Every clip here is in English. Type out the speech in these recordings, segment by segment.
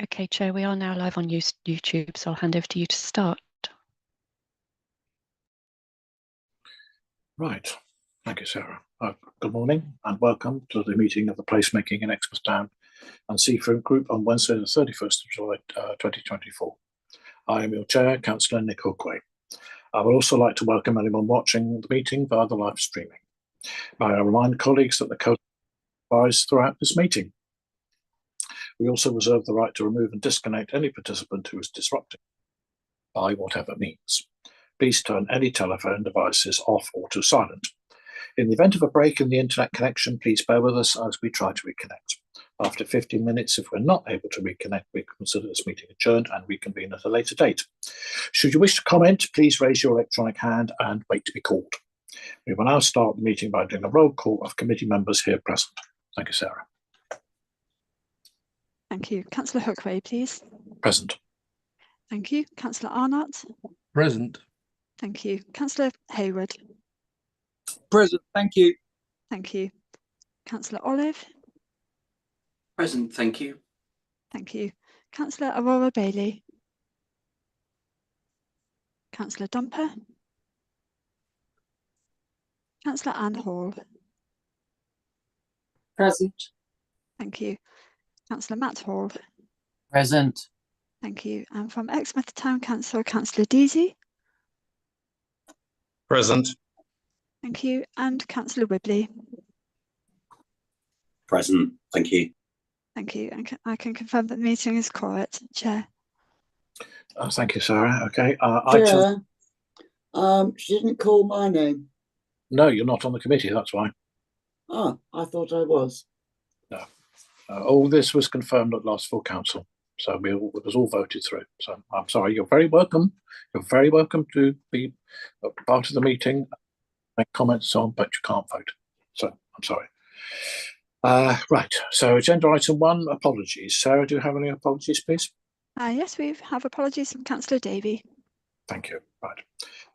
Okay, Chair, we are now live on YouTube, so I'll hand over to you to start. Right. Thank you, Sarah. Good morning and welcome to the meeting of the Placemaking in Exmouth Town and Seafront Group on Wednesday, the 31st of July 2024. I am your Chair, Councillor Nick Hookway. I would also like to welcome anyone watching the meeting via the live streaming. May I remind colleagues that the code applies throughout this meeting. We also reserve the right to remove and disconnect any participant who is disrupting by whatever means. Please turn any telephone devices off or to silent. In the event of a break in the internet connection, please bear with us as we try to reconnect. After 15 minutes, if we're not able to reconnect, we consider this meeting adjourned and reconvene at a later date. Should you wish to comment, please raise your electronic hand and wait to be called. We will now start the meeting by doing a roll call of committee members here present. Thank you, Sarah. Thank you. Councillor Hookway, please. Present. Thank you. Councillor Arnott. Present. Thank you. Councillor Hayward. Present. Thank you. Thank you. Councillor Olive. Present. Thank you. Thank you. Councillor Aurora Bailey. Councillor Dumper. Councillor Anne Hall. Present. Thank you. Councillor Matt Hall. Present. Thank you. And from Exmouth Town Council, Councillor Deasy. Present. Thank you. And Councillor Whibley. Present. Thank you. Thank you. And I can confirm that the meeting is quiet, Chair. Thank you, Sarah. Okay. Chair, she didn't call my name. No, you're not on the committee, that's why. Oh, I thought I was. No. All this was confirmed at last full council, so it was all voted through. So I'm sorry, you're very welcome. You're very welcome to be part of the meeting, make comments on, but you can't vote. So I'm sorry. Right, so agenda item 1, apologies. Sarah, do you have any apologies, please? Yes, we have apologies from Councillor Davey. Thank you. Right.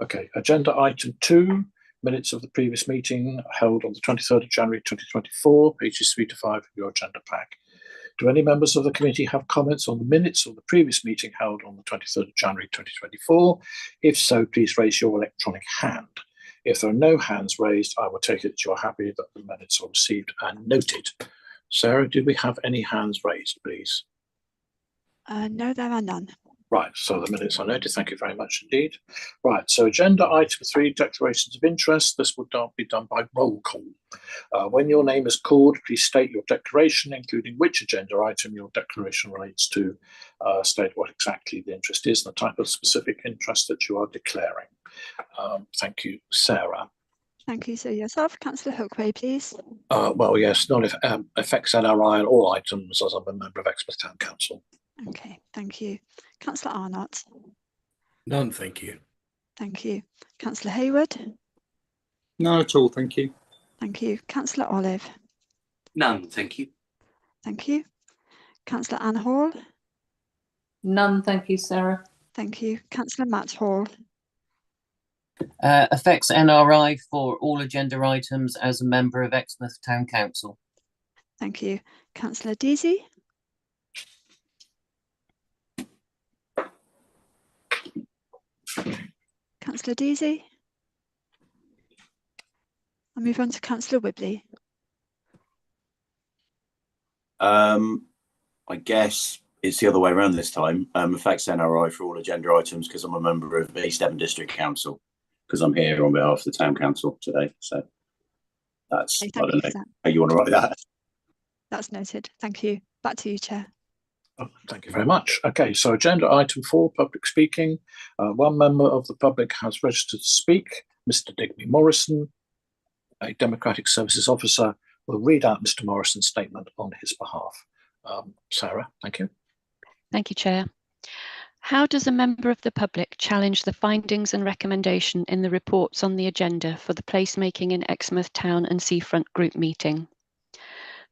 Okay, agenda item 2, minutes of the previous meeting held on the 23rd of January 2024, pages 3 to 5 of your agenda pack. Do any members of the committee have comments on the minutes of the previous meeting held on the 23rd of January 2024? If so, please raise your electronic hand. If there are no hands raised, I will take it that you're happy that the minutes are received and noted. Sarah, did we have any hands raised, please? No, there are none. Right, so the minutes are noted. Thank you very much indeed. Right, so agenda item 3, declarations of interest. This would be done by roll call. When your name is called, please state your declaration, including which agenda item your declaration relates to. State what exactly the interest is and the type of specific interest that you are declaring. Thank you, Sarah. Thank you. So yourself, Councillor Hookway, please. Well, yes, not if affects NRI on all items as I'm a member of Exmouth Town Council. Okay, thank you. Councillor Arnott. None, thank you. Thank you. Councillor Hayward. None at all, thank you. Thank you. Councillor Olive. None. Thank you. Thank you. Councillor Anne Hall. None, thank you, Sarah. Thank you. Councillor Matt Hall. Affects NRI for all agenda items as a member of Exmouth Town Council. Thank you. Councillor Deasy. Councillor Deasy. I'll move on to Councillor Whibley. I guess it's the other way around this time. Affects NRI for all agenda items because I'm a member of East Devon District Council, because I'm here on behalf of the Town Council today. So that's, Okay, I don't know that. how you want to write that. That's noted. Thank you. Back to you, Chair. Oh, thank you very much. Okay, so agenda item 4, public speaking. One member of the public has registered to speak, Mr. Digby Morrison, a Democratic Services Officer, will read out Mr. Morrison's statement on his behalf. Sarah, thank you. Thank you, Chair. How does a member of the public challenge the findings and recommendation in the reports on the agenda for the Placemaking in Exmouth Town and Seafront Group meeting?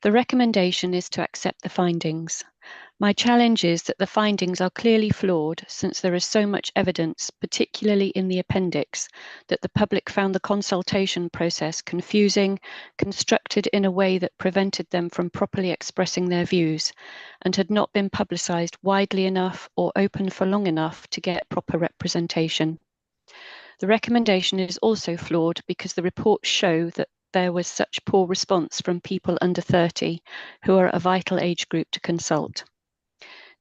The recommendation is to accept the findings. My challenge is that the findings are clearly flawed, since there is so much evidence, particularly in the appendix, that the public found the consultation process confusing, constructed in a way that prevented them from properly expressing their views, and had not been publicised widely enough or open for long enough to get proper representation. The recommendation is also flawed because the reports show that there was such poor response from people under 30, who are a vital age group to consult.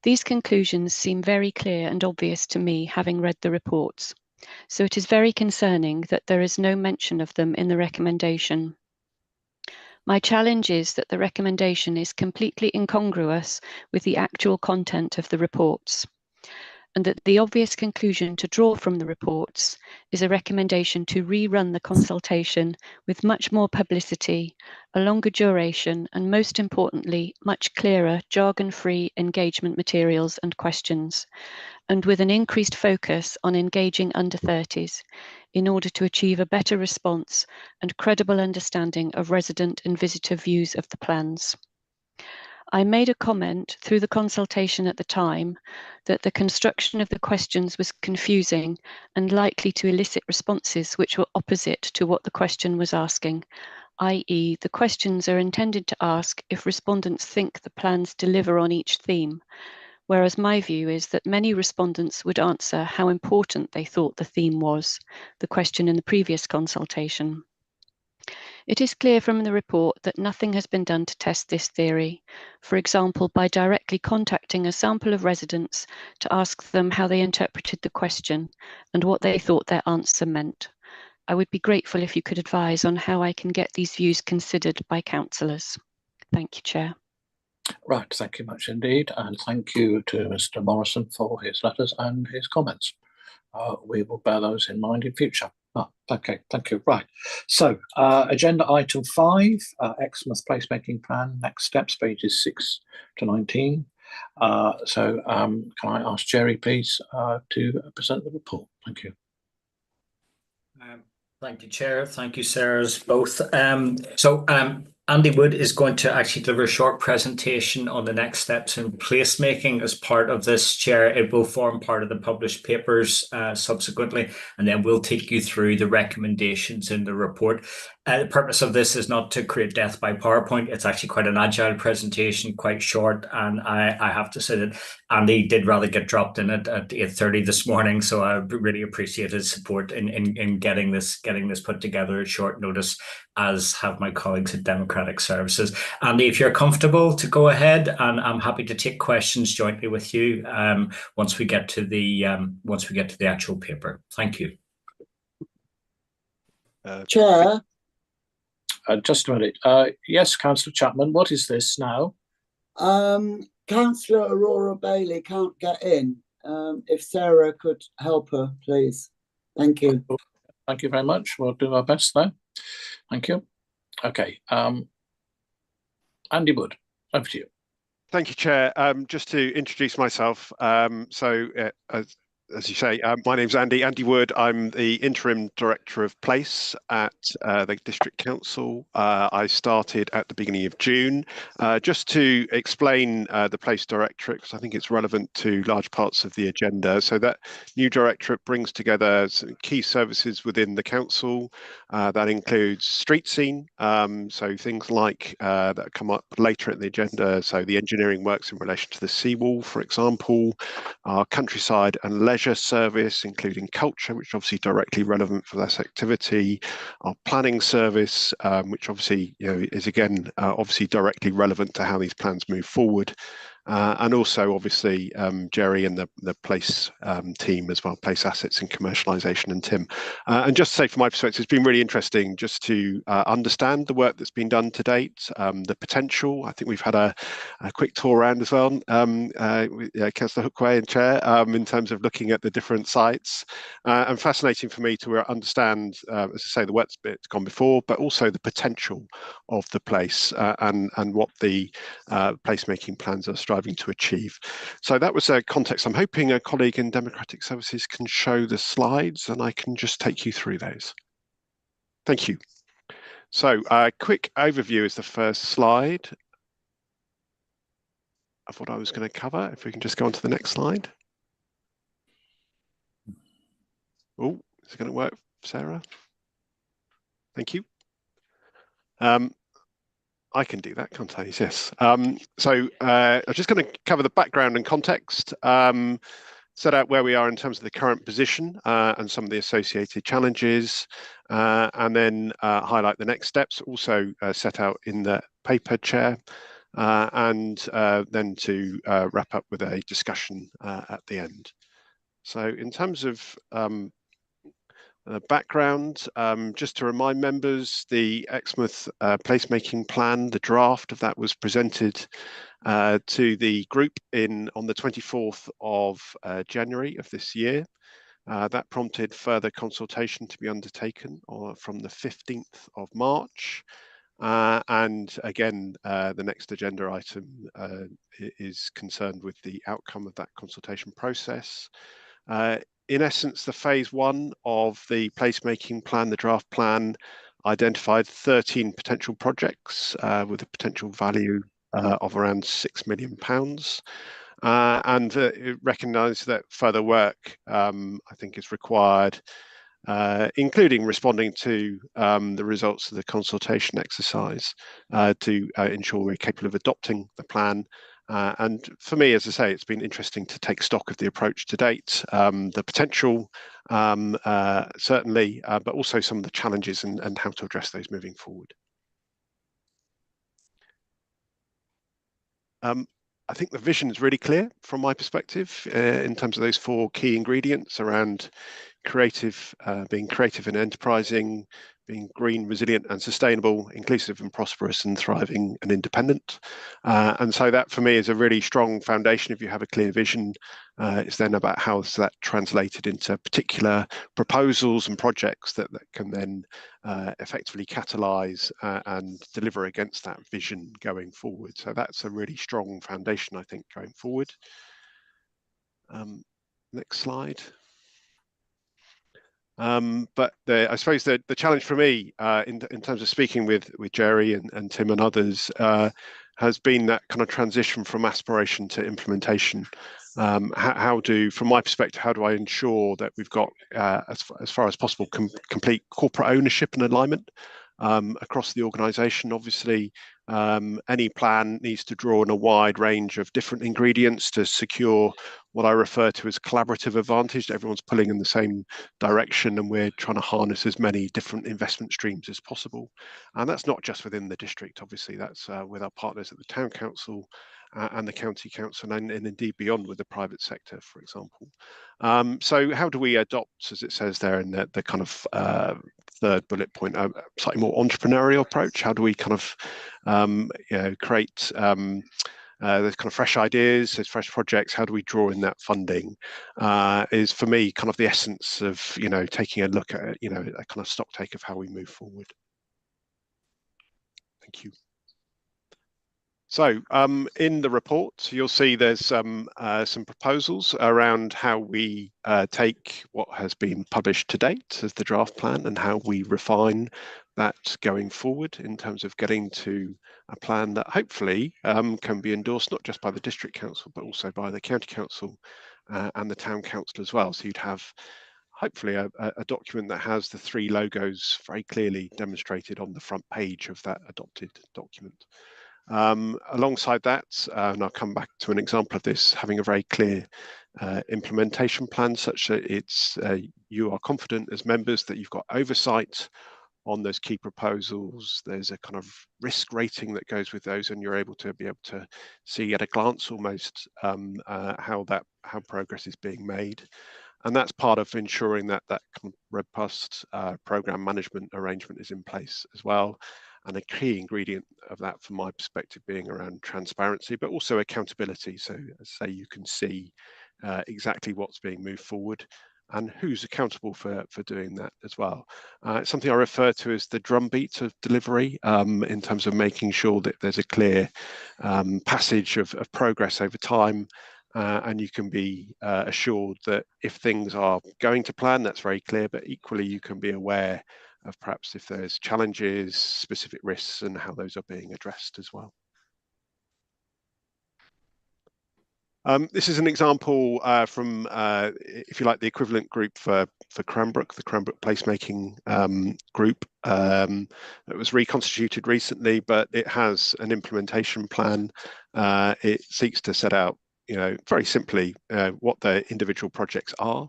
These conclusions seem very clear and obvious to me, having read the reports, so it is very concerning that there is no mention of them in the recommendation. My challenge is that the recommendation is completely incongruous with the actual content of the reports, and that the obvious conclusion to draw from the reports is a recommendation to rerun the consultation with much more publicity, a longer duration, and most importantly, much clearer, jargon-free engagement materials and questions, and with an increased focus on engaging under 30s in order to achieve a better response and credible understanding of resident and visitor views of the plans. I made a comment through the consultation at the time that the construction of the questions was confusing and likely to elicit responses which were opposite to what the question was asking, i.e. the questions are intended to ask if respondents think the plans deliver on each theme, whereas my view is that many respondents would answer how important they thought the theme was, the question in the previous consultation. It is clear from the report that nothing has been done to test this theory, for example, by directly contacting a sample of residents to ask them how they interpreted the question and what they thought their answer meant. I would be grateful if you could advise on how I can get these views considered by councillors. Thank you, Chair. Right, thank you much indeed, and thank you to Mr. Morrison for his letters and his comments. We will bear those in mind in future. Okay, thank you. Right, so agenda item 5, Exmouth Placemaking Plan, next steps, pages 6 to 19. Can I ask Jerry, please, to present the report? Thank you. Thank you, Chair. Thank you, sirs, both. Andy Wood is going to actually deliver a short presentation on the next steps in placemaking as part of this, Chair. It will form part of the published papers subsequently, and then we'll take you through the recommendations in the report. The purpose of this is not to create death by PowerPoint. It's actually quite an agile presentation, quite short, and I have to say that Andy did rather get dropped in at 8:30 this morning, so I really appreciate his support in getting this put together at short notice, as have my colleagues at Democratic Services. Andy, if you're comfortable to go ahead, and I'm happy to take questions jointly with you once we get to the actual paper. Thank you. Chair, Just a minute. Yes, Councillor Chapman, what is this now? Councillor Aurora Bailey can't get in. If Sarah could help her, please. Thank you. Thank you very much. We'll do our best there. Thank you. Okay. Andy Wood, over to you. Thank you, Chair. Just to introduce myself, as you say, my name's Andy Wood. I'm the Interim Director of Place at the District Council. I started at the beginning of June. Just to explain the Place Directorate, because I think it's relevant to large parts of the agenda. So that new directorate brings together some key services within the council. That includes street scene, so things like that come up later in the agenda. So the engineering works in relation to the seawall, for example, our countryside and leisure service, including culture, which is obviously directly relevant for this activity, our planning service, which obviously is again obviously directly relevant to how these plans move forward. And also, obviously, Jerry and the Place team as well, Place Assets and Commercialisation, and Tim. And just to say, from my perspective, it's been really interesting just to understand the work that's been done to date, the potential. I think we've had a quick tour around as well, Councillor Hookway and Chair, in terms of looking at the different sites. And fascinating for me to understand, as I say, the work's gone before, but also the potential of the place and what the placemaking plans are striving to achieve. So that was a context. I'm hoping a colleague in Democratic Services can show the slides and I can just take you through those. Thank you. So a quick overview is the first slide. of what I was going to cover. If we can just go on to the next slide. Oh, is it going to work, Sarah? Thank you. I can do that, can't I? Yes. I'm just going to cover the background and context, set out where we are in terms of the current position and some of the associated challenges, and then highlight the next steps, also set out in the paper, Chair, and then to wrap up with a discussion at the end. So in terms of background, just to remind members, the Exmouth placemaking plan, the draft of that was presented to the group on the 24th of January of this year. That prompted further consultation to be undertaken from the 15th of March. And again, the next agenda item is concerned with the outcome of that consultation process. In essence, the phase 1 of the placemaking plan, the draft plan, identified 13 potential projects with a potential value of around £6 million. And it recognised that further work, I think, is required, including responding to the results of the consultation exercise to ensure we're capable of adopting the plan. And for me, as I say, it's been interesting to take stock of the approach to date, the potential, certainly, but also some of the challenges and how to address those moving forward. I think the vision is really clear from my perspective in terms of those 4 key ingredients around being creative and enterprising, being green, resilient and sustainable, inclusive and prosperous and thriving and independent. And so that for me is a really strong foundation. If you have a clear vision, it's then about how is that translated into particular proposals and projects that can then effectively catalyse and deliver against that vision going forward. So that's a really strong foundation, I think, going forward. Next slide. But I suppose the challenge for me in terms of speaking with Jerry and Tim and others has been that kind of transition from aspiration to implementation. From my perspective, how do I ensure that we've got, as far as possible, complete corporate ownership and alignment across the organisation? Obviously, any plan needs to draw on a wide range of different ingredients to secure what I refer to as collaborative advantage. Everyone's pulling in the same direction and we're trying to harness as many different investment streams as possible. And that's not just within the district, obviously, that's with our partners at the Town Council and the County Council and indeed beyond with the private sector, for example. So how do we adopt, as it says there in the kind of third bullet point, a slightly more entrepreneurial approach? How do we kind of create those kind of fresh ideas, those fresh projects? How do we draw in that funding? Is for me kind of the essence of taking a look at a kind of stock take of how we move forward. Thank you. So in the report, you'll see there's some proposals around how we take what has been published to date as the draft plan and how we refine that going forward in terms of getting to a plan that hopefully can be endorsed not just by the District Council, but also by the County Council and the Town Council as well. So you'd have hopefully a document that has the 3 logos very clearly demonstrated on the front page of that adopted document. Alongside that, and I'll come back to an example of this, having a very clear implementation plan such that you are confident as members that you've got oversight on those key proposals. There's a kind of risk rating that goes with those, and you're able to see at a glance almost how progress is being made. And that's part of ensuring that kind of robust programme management arrangement is in place as well. And a key ingredient of that, from my perspective, being around transparency, but also accountability. So, as I say, you can see exactly what's being moved forward and who's accountable for doing that as well. It's something I refer to as the drumbeat of delivery in terms of making sure that there's a clear passage of progress over time. And you can be assured that if things are going to plan, that's very clear, but equally you can be aware of perhaps if there's challenges, specific risks, and how those are being addressed as well. This is an example from, if you like, the equivalent group for Cranbrook, the Cranbrook Placemaking group. It was reconstituted recently, but it has an implementation plan. It seeks to set out, very simply, what the individual projects are,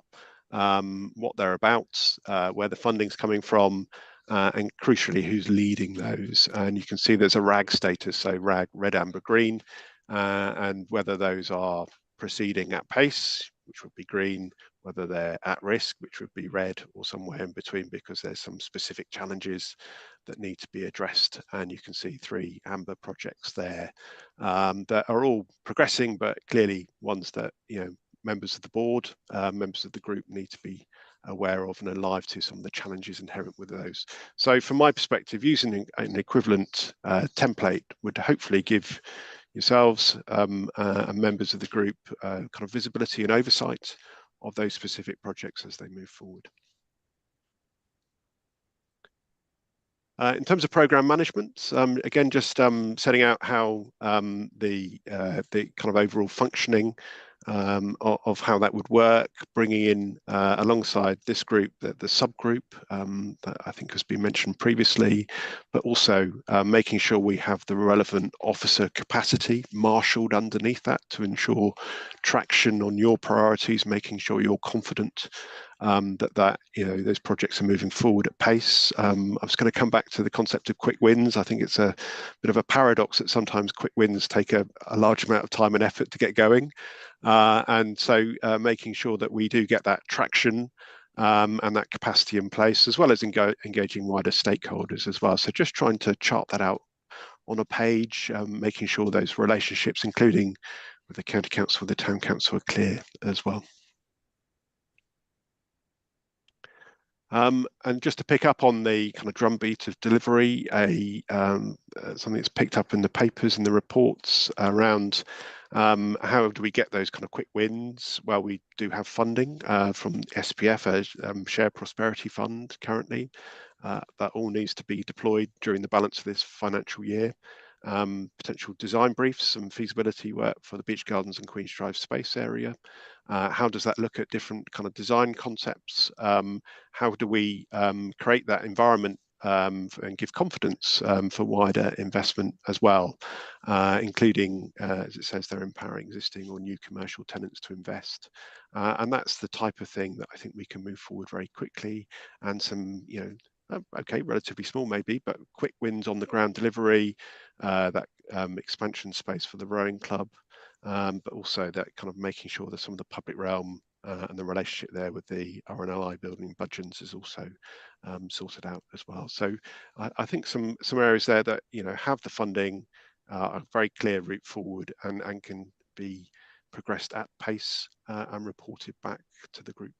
what they're about, where the funding's coming from, and crucially, who's leading those. And you can see there's a RAG status, so RAG, red, amber, green. And whether those are proceeding at pace, which would be green, whether they're at risk, which would be red, or somewhere in between, because there's some specific challenges that need to be addressed. And you can see 3 amber projects there that are all progressing, but clearly ones that members of the board, members of the group need to be aware of and alive to some of the challenges inherent with those. So from my perspective, using an equivalent template would hopefully give yourselves and members of the group kind of visibility and oversight of those specific projects as they move forward. In terms of program management, again, just setting out how the kind of overall functioning of how that would work, bringing in alongside this group the subgroup that I think has been mentioned previously, but also making sure we have the relevant officer capacity marshaled underneath that to ensure traction on your priorities, making sure you're confident that those projects are moving forward at pace. I was going to come back to the concept of quick wins. I think it's a bit of a paradox that sometimes quick wins take a large amount of time and effort to get going. And so making sure that we do get that traction and that capacity in place, as well as engaging wider stakeholders as well. So just trying to chart that out on a page, making sure those relationships, including with the county council, the town council, are clear as well. And just to pick up on the kind of drumbeat of delivery, something that's picked up in the papers and the reports around how do we get those kind of quick wins? Well, we do have funding from SPF, Shared Prosperity Fund currently. That all needs to be deployed during the balance of this financial year. Potential design briefs and feasibility work for the Beach Gardens and Queen's Drive space area. How does that look at different kind of design concepts? How do we create that environment and give confidence for wider investment as well, including, as it says, they're empowering existing or new commercial tenants to invest. And that's the type of thing that I think we can move forward very quickly, and some, okay, relatively small maybe, but quick wins on the ground delivery, that expansion space for the rowing club, but also that kind of making sure that some of the public realm and the relationship there with the RNLI building in Budgeons is also sorted out as well. So I think some areas there that have the funding, a very clear route forward, and can be progressed at pace and reported back to the group.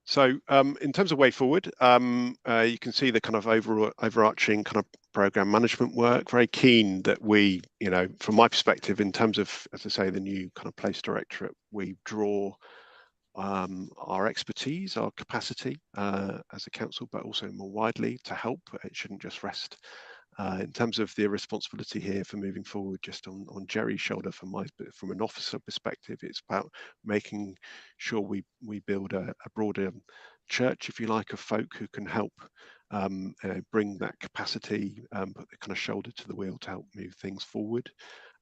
So in terms of way forward, you can see the kind of overarching kind of program management work. Very keen that we, from my perspective, in terms of, as I say, the new kind of place directorate, we draw our expertise, our capacity as a council, but also more widely to help. It shouldn't just rest in terms of the responsibility here for moving forward just on Jerry's shoulder. From an officer perspective, it's about making sure we build a broader church, if you like, of folk who can help bring that capacity, put the kind of shoulder to the wheel to help move things forward.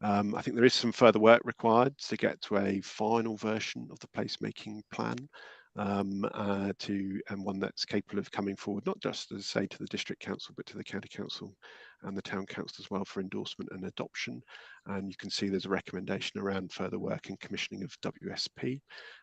I think there is some further work required to get to a final version of the placemaking plan, and one that's capable of coming forward, not just, as I say, to the district council, but to the county council and the town council as well for endorsement and adoption. And you can see there's a recommendation around further work and commissioning of WSP,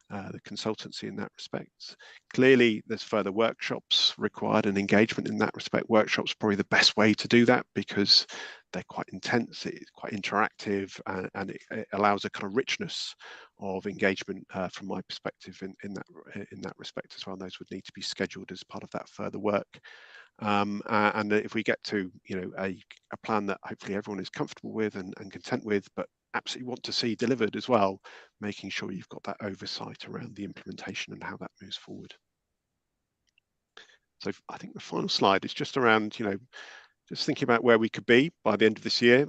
the consultancy in that respect. Clearly, there's further workshops required and engagement in that respect. Workshops probably the best way to do that because they're quite intense, it's quite interactive, and it allows a kind of richness of engagement from my perspective in that respect as well. And those would need to be scheduled as part of that further work. And if we get to a plan that hopefully everyone is comfortable with and content with, but absolutely want to see delivered as well, making sure you've got that oversight around the implementation and how that moves forward. So I think the final slide is just around just thinking about where we could be by the end of this year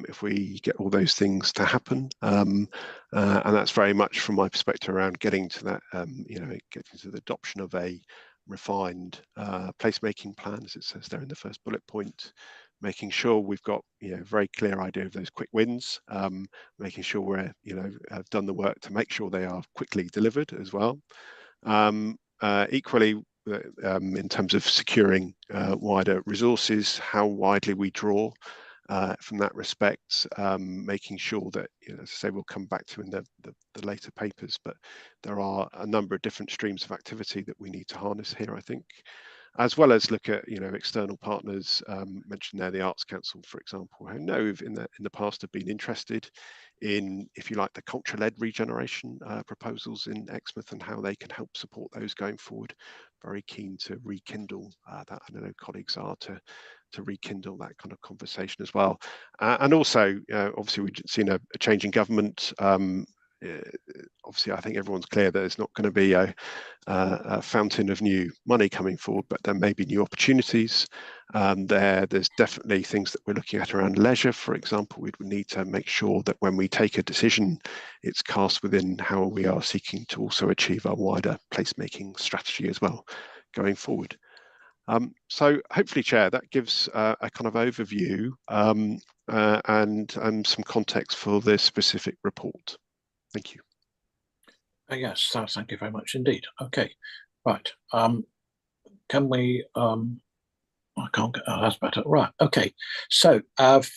if we get all those things to happen. And that's very much from my perspective around getting to that, getting to the adoption of a refined placemaking plan, as it says there in the first bullet point, making sure we've got a very clear idea of those quick wins, making sure we're have done the work to make sure they are quickly delivered as well. Equally, in terms of securing wider resources, how widely we draw from that respect, making sure that, as I say, we'll come back to in the later papers, but there are a number of different streams of activity that we need to harness here, I think, as well as look at external partners. Mentioned there the Arts Council, for example, who know in the past have been interested in, if you like, the culture-led regeneration proposals in Exmouth and how they can help support those going forward. Very keen to rekindle that. I know colleagues are to rekindle that kind of conversation as well. And also, obviously, we've seen a change in government. Obviously, I think everyone's clear that there's not going to be a fountain of new money coming forward, but there may be new opportunities. There's definitely things that we're looking at around leisure, for example. We would need to make sure that when we take a decision, it's cast within how we are seeking to also achieve our wider placemaking strategy as well going forward. So hopefully, Chair, that gives a kind of overview and some context for this specific report. Thank you. Yes, thank you very much indeed. Okay, right. Can we? I can't get. Oh, that's better. Right. Okay. So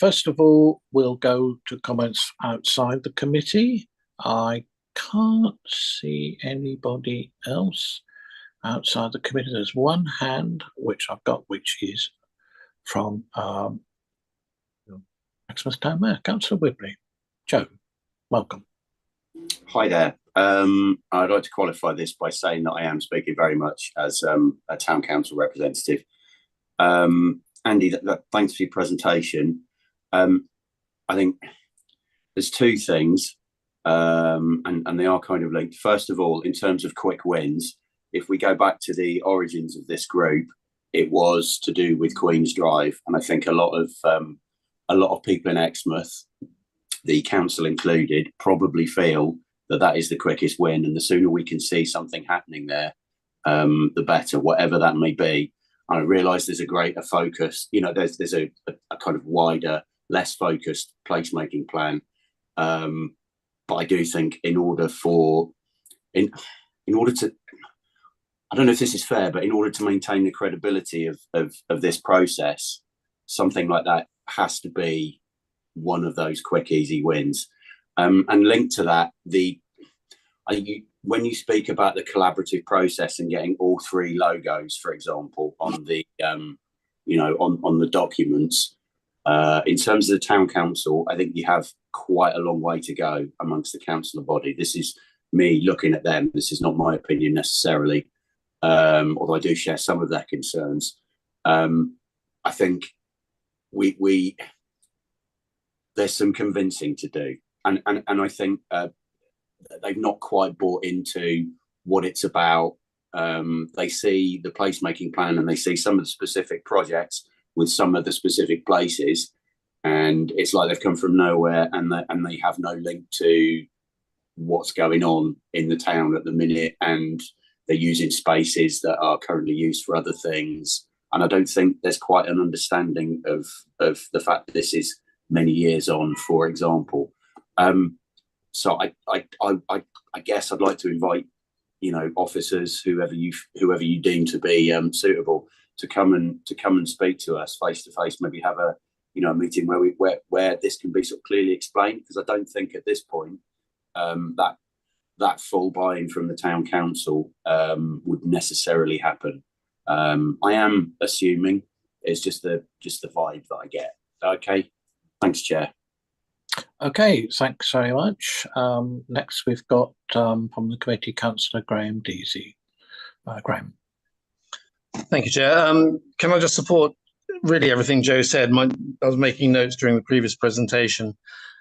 first of all, we'll go to comments outside the committee. I can't see anybody else outside the committee. There's one hand which I've got, which is from Exmouth Town Mayor, Councillor Whibley. Joe, welcome. Hi there. I'd like to qualify this by saying that I am speaking very much as a town council representative. Andy, thanks for your presentation. I think there's two things, and they are kind of linked. First of all, in terms of quick wins, if we go back to the origins of this group, it was to do with Queen's Drive, and I think a lot of people in Exmouth, the council included, probably feel that is the quickest win, and the sooner we can see something happening there, the better, whatever that may be. And I realise there's a greater focus. There's a kind of wider, less focused placemaking plan, but I do think in order to, I don't know if this is fair, but in order to maintain the credibility of this process, something like that has to be one of those quick, easy wins. And linked to that, when you speak about the collaborative process and getting all three logos, for example, on the on the documents, in terms of the town council, I think you have quite a long way to go amongst the councillor body. This is me looking at them. This is not my opinion necessarily, although I do share some of their concerns. I think there's some convincing to do, and I think they've not quite bought into what it's about. They see the placemaking plan and they see some of the specific projects with some of the specific places, and it's like they've come from nowhere, and they have no link to what's going on in the town at the minute, and they're using spaces that are currently used for other things. And I don't think there's quite an understanding of the fact that this is many years on, for example. So I guess I'd like to invite, officers, whoever you deem to be suitable, to come and speak to us face to face. Maybe have a meeting where this can be sort of clearly explained, because I don't think at this point that full buy-in from the town council would necessarily happen. I am assuming it's just the vibe that I get. Okay, thanks, Chair. Okay, thanks very much. Next, we've got from the committee, Councillor Graham Deasy. Graham. Thank you, Chair. Can I just support really everything Joe said? I was making notes during the previous presentation,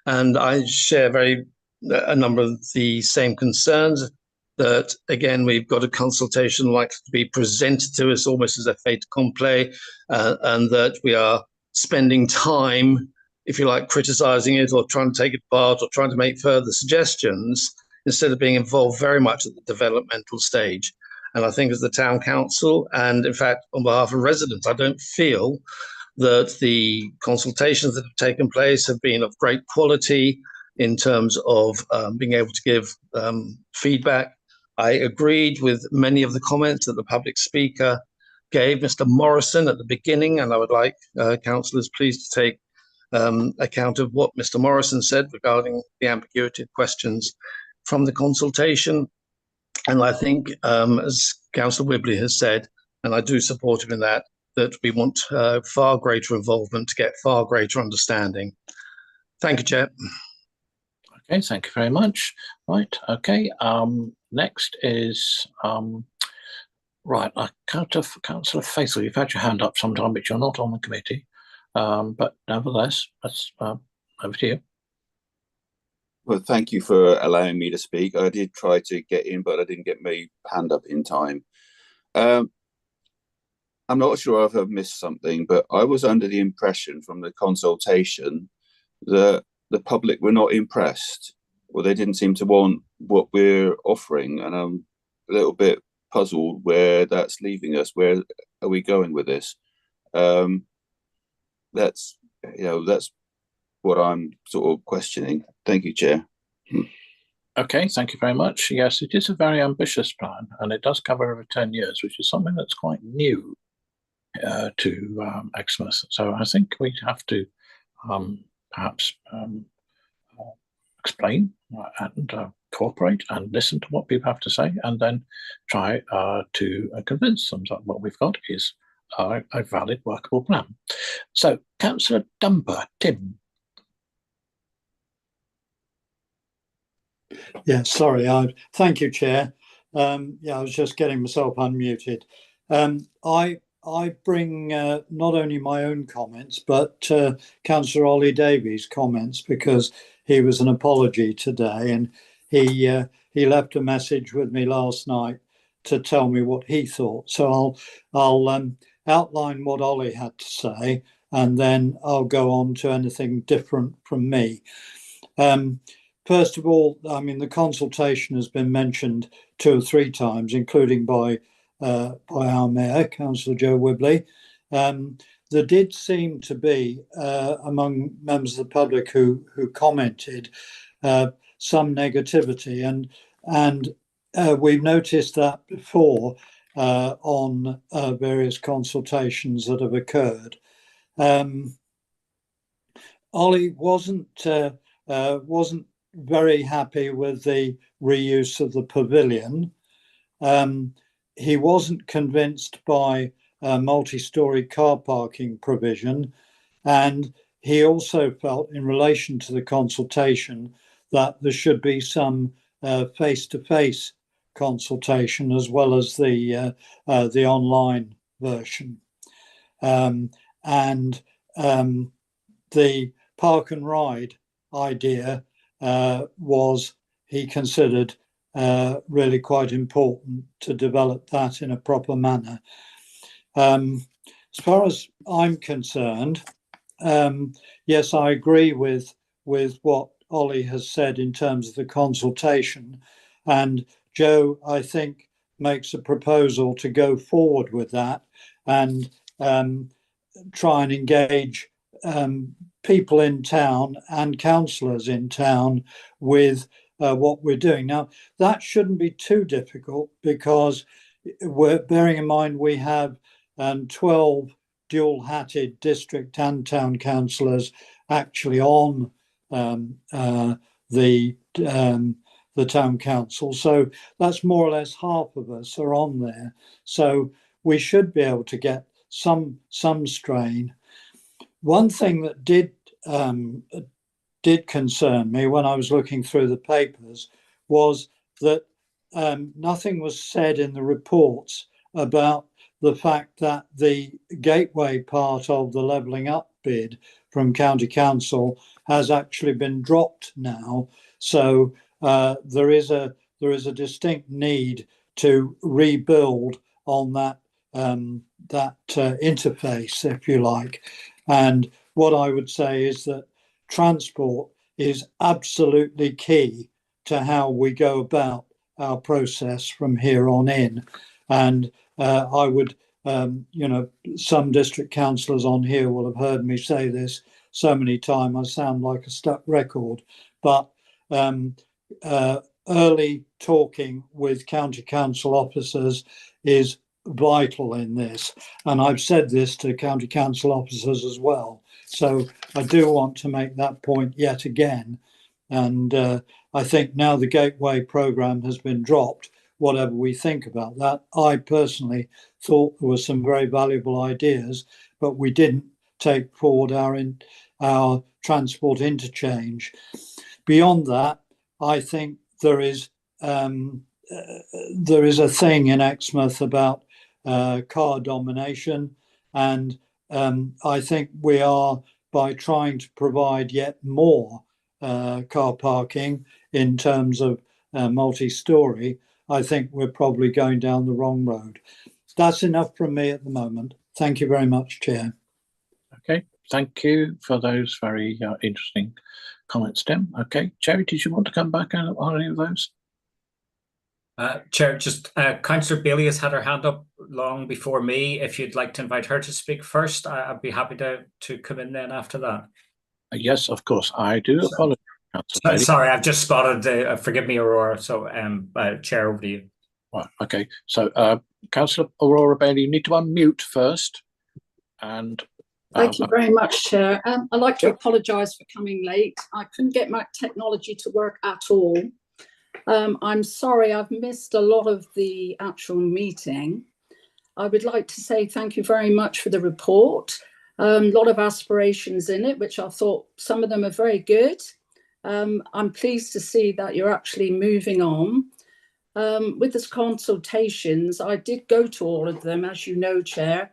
and I share a number of the same concerns. That again, we've got a consultation likely to be presented to us almost as a fait accompli, and that we are spending time, if you like, criticising it or trying to take it apart or trying to make further suggestions, instead of being involved very much at the developmental stage. And I think as the town council, and in fact on behalf of residents, I don't feel that the consultations that have taken place have been of great quality in terms of being able to give feedback. I agreed with many of the comments that the public speaker gave, Mr. Morrison, at the beginning, and I would like councillors please to take account of what Mr. Morrison said regarding the ambiguity of questions from the consultation. And I think, as Councillor Whibley has said, and I do support him in that we want far greater involvement to get far greater understanding. Thank you, Chair. Okay, thank you very much. Right, okay. Next is right. Councillor Faithful, you've had your hand up sometime, but you're not on the committee. But nevertheless, that's over to you. Well, thank you for allowing me to speak. I did try to get in, but I didn't get my hand up in time. I'm not sure if I've missed something, but I was under the impression from the consultation that the public were not impressed, or they didn't seem to want what we're offering. And I'm a little bit puzzled where that's leaving us. Where are we going with this? That's what I'm sort of questioning. Thank you, Chair. Okay, thank you very much. Yes, it is a very ambitious plan, and it does cover over 10 years, which is something that's quite new to Exmouth. So I think we'd have to perhaps explain and cooperate and listen to what people have to say, and then try to convince them that what we've got is a valid, workable plan. So, Councillor Dumper, Tim. Yeah, sorry. Thank you, Chair. I was just getting myself unmuted. I bring not only my own comments, but Councillor Ollie Davies' comments, because he was an apology today, and he left a message with me last night to tell me what he thought. So I'll outline what Ollie had to say, and then I'll go on to anything different from me. First of all, I mean, the consultation has been mentioned 2 or 3 times, including by our Mayor, Councillor Joe Whibley. There did seem to be, among members of the public who commented, some negativity, and we've noticed that before on various consultations that have occurred. Ollie wasn't very happy with the reuse of the pavilion. He wasn't convinced by multi-storey car parking provision, and he also felt, in relation to the consultation, that there should be some face-to-face consultation as well as the online version. The park and ride idea was, he considered, really quite important to develop that in a proper manner. As far as I'm concerned, yes, I agree with what Ollie has said in terms of the consultation, and Joe, I think, makes a proposal to go forward with that and try and engage people in town and councillors in town with what we're doing. Now, that shouldn't be too difficult, because we're bearing in mind we have 12 dual-hatted district and town councillors actually on the town council. So that's more or less half of us are on there. So we should be able to get some strain. One thing that did concern me when I was looking through the papers was that nothing was said in the reports about the fact that the gateway part of the levelling up bid from County Council has actually been dropped now. So there is a distinct need to rebuild on that interface, if you like. And what I would say is that transport is absolutely key to how we go about our process from here on in. And I would, some district councillors on here will have heard me say this so many times, I sound like a stuck record, but early talking with county council officers is vital in this. And I've said this to county council officers as well. So I do want to make that point yet again. And I think now the Gateway programme has been dropped, whatever we think about that, I personally thought there were some very valuable ideas, but we didn't take forward our transport interchange. Beyond that, I think there is a thing in Exmouth about car domination, and I think we are, by trying to provide yet more car parking in terms of multi-storey, I think we're probably going down the wrong road. That's enough from me at the moment. Thank you very much, Chair. Okay, thank you for those very interesting comments, Tim. Okay, Jerry, did you want to come back on any of those? Chair, just Councillor Bailey has had her hand up long before me. If you'd like to invite her to speak first, I'd be happy to come in then after that. Yes, of course. I do apologise. Sorry, I've just spotted the, forgive me, Aurora. So, Chair, over to you. Right, okay. So, Councillor Aurora Bailey, you need to unmute first. And thank you very much, Chair. I'd like to apologise for coming late. I couldn't get my technology to work at all. I'm sorry, I've missed a lot of the actual meeting. I would like to say thank you very much for the report. A lot of aspirations in it, which I thought some of them are very good. I'm pleased to see that you're actually moving on. With the consultations, I did go to all of them, as you know, Chair.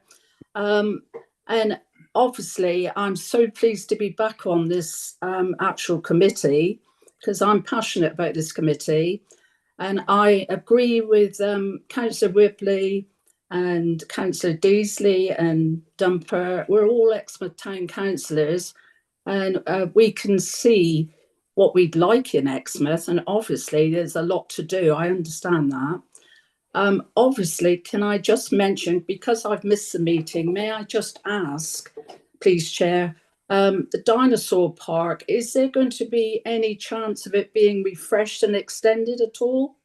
And obviously, I'm so pleased to be back on this actual committee, because I'm passionate about this committee. And I agree with Councillor Ripley and Councillor Deasley and Dumper. We're all Exmouth Town councillors, and we can see what we'd like in Exmouth. And obviously, there's a lot to do. I understand that. Obviously, can I just mention, because I've missed the meeting, may I just ask, please, Chair, the dinosaur park, is there going to be any chance of it being refreshed and extended at all?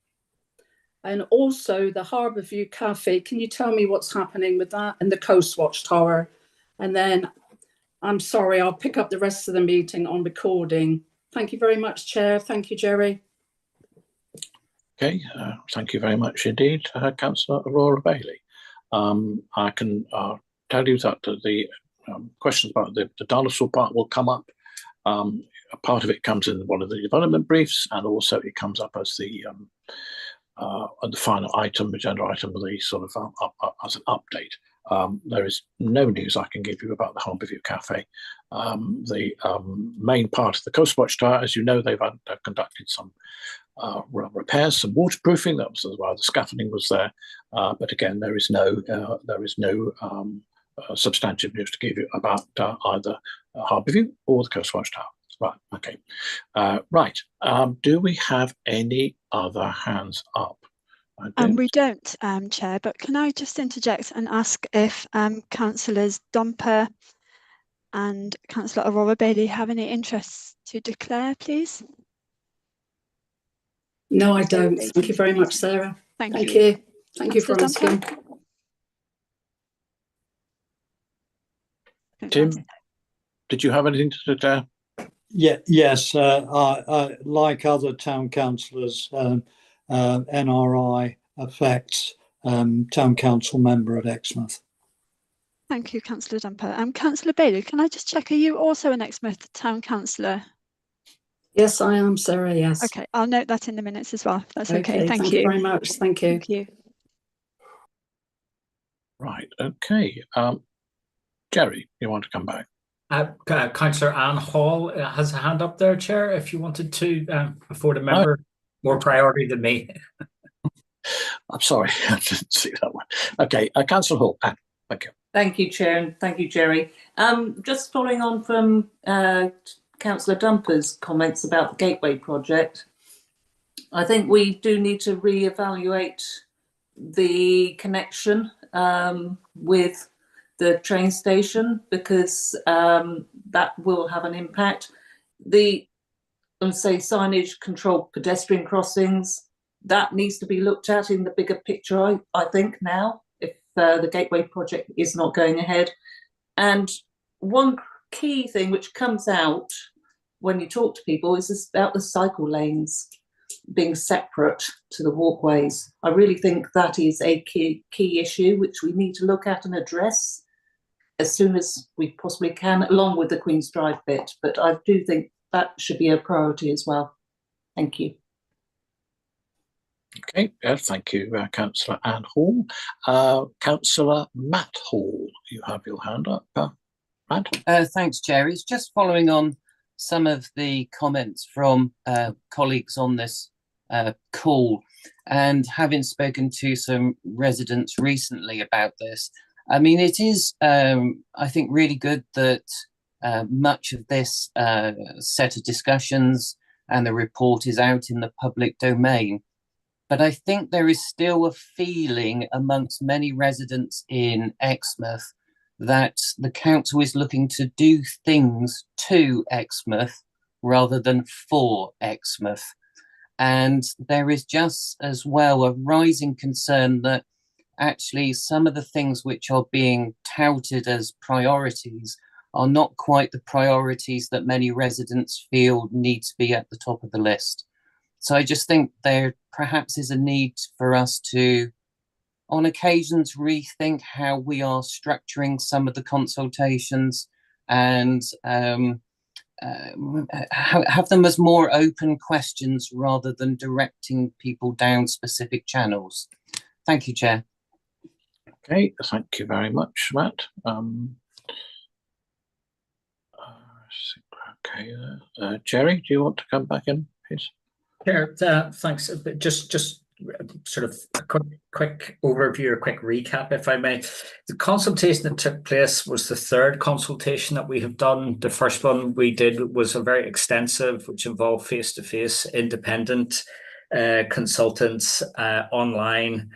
And also the Harbourview Cafe, can you tell me what's happening with that, and the Coast Watch Tower? And then, I'm sorry, I'll pick up the rest of the meeting on recording. Thank you very much, Chair. Thank you, Jerry. okay, thank you very much indeed, Councillor Aurora Bailey. I can tell you that the questions about the dinosaur park will come up. A part of it comes in one of the development briefs, and also it comes up as the final item, agenda item, of the sort of as an update. There is no news I can give you about the Harbourview Cafe. The main part of the Coast Watch Tower, as you know, they've conducted some repairs, some waterproofing. That was why the scaffolding was there. But again, there is no substantive news to give you about either Harbourview or the Coast Watch Tower. Right, okay. Right, do we have any other hands up? We don't, Chair, but can I just interject and ask if Councillors Dumper and Councillor Aurora Bailey have any interests to declare, please? No, I don't. Thank you very much, Sarah. Thank you. Thank you for asking. Tim, did you have anything to declare? Yeah, yes, like other town councillors, NRI affects town council member at Exmouth. Thank you, Councillor Dumper. Councillor Bailey, can I just check, are you also an Exmouth town councillor? Yes, I am, Sarah, yes. Okay, I'll note that in the minutes as well, if that's okay. Thank you very much. Thank you. Thank you. Right, okay. Jerry, you want to come back? Councillor Anne Hall has a hand up there, Chair, if you wanted to, before the member, more priority than me. I'm sorry, I didn't see that one. Okay, Councillor Hall, Anne, thank you. Thank you, Chair, and thank you, Jerry. Just following on from Councillor Dumper's comments about the Gateway project, I think we do need to re-evaluate the connection with the train station, because that will have an impact. Say signage, controlled pedestrian crossings, that needs to be looked at in the bigger picture, I think, now, if the Gateway project is not going ahead. And one key thing which comes out when you talk to people is about the cycle lanes being separate to the walkways. I really think that is a key issue which we need to look at and address as soon as we possibly can, along with the Queen's Drive bit. But I do think that should be a priority as well. Thank you. Okay, thank you, Councillor Anne Hall. Councillor Matt Hall, you have your hand up. Matt? Thanks, Chair. It's just following on some of the comments from colleagues on this call, and having spoken to some residents recently about this. I mean, it is, I think, really good that much of this set of discussions and the report is out in the public domain. But I think there is still a feeling amongst many residents in Exmouth that the council is looking to do things to Exmouth rather than for Exmouth. And there is just as well a rising concern that actually some of the things which are being touted as priorities are not quite the priorities that many residents feel need to be at the top of the list. So I just think there perhaps is a need for us to, on occasions, rethink how we are structuring some of the consultations and have them as more open questions rather than directing people down specific channels. Thank you, Chair. Okay, thank you very much, Matt. Okay, Jerry, do you want to come back in, please? Chair, thanks. Just sort of a quick overview, a quick recap, if I may. The consultation that took place was the third consultation that we have done. The first one we did was a very extensive, which involved face-to-face, independent consultants, online,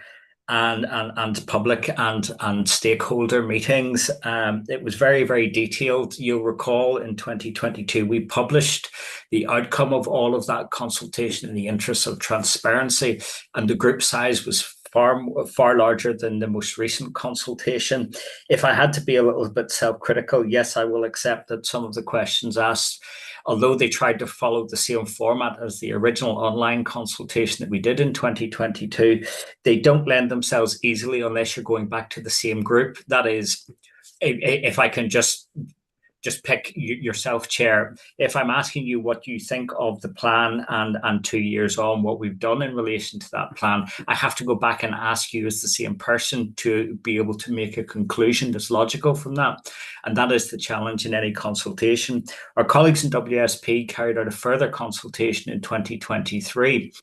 and public and stakeholder meetings. It was very, very detailed. You'll recall in 2022, we published the outcome of all of that consultation in the interest of transparency, and the group size was far larger than the most recent consultation. If I had to be a little bit self-critical, yes, I will accept that some of the questions asked, although they tried to follow the same format as the original online consultation that we did in 2022, they don't lend themselves easily unless you're going back to the same group. That is, if I can just pick yourself, Chair, if I'm asking you what you think of the plan and 2 years on, what we've done in relation to that plan, I have to go back and ask you as the same person to be able to make a conclusion that's logical from that. And that is the challenge in any consultation. Our colleagues in WSP carried out a further consultation in 2023.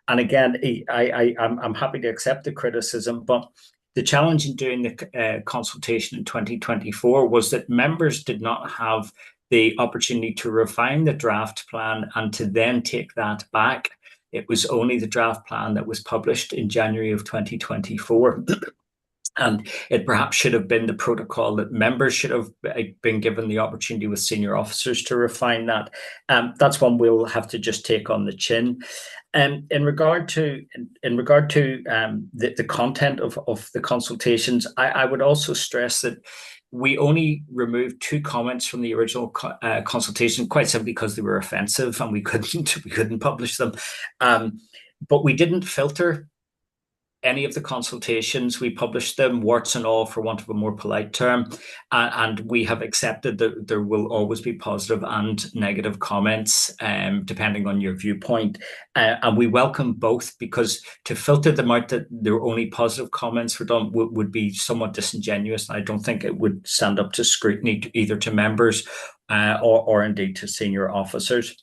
And again, I'm happy to accept the criticism, but the challenge in doing the consultation in 2024 was that members did not have the opportunity to refine the draft plan and to then take that back. It was only the draft plan that was published in January of 2024. And it perhaps should have been the protocol that members should have been given the opportunity with senior officers to refine that. That's one we'll have to just take on the chin. In regard to the content of the consultations, I would also stress that we only removed 2 comments from the original consultation, quite simply because they were offensive and we couldn't publish them. But we didn't filter any of the consultations. We published them, warts and all, for want of a more polite term, and we have accepted that there will always be positive and negative comments, depending on your viewpoint, and we welcome both, because to filter them out that there were only positive comments were done would be somewhat disingenuous, and I don't think it would stand up to scrutiny either to members or indeed to senior officers.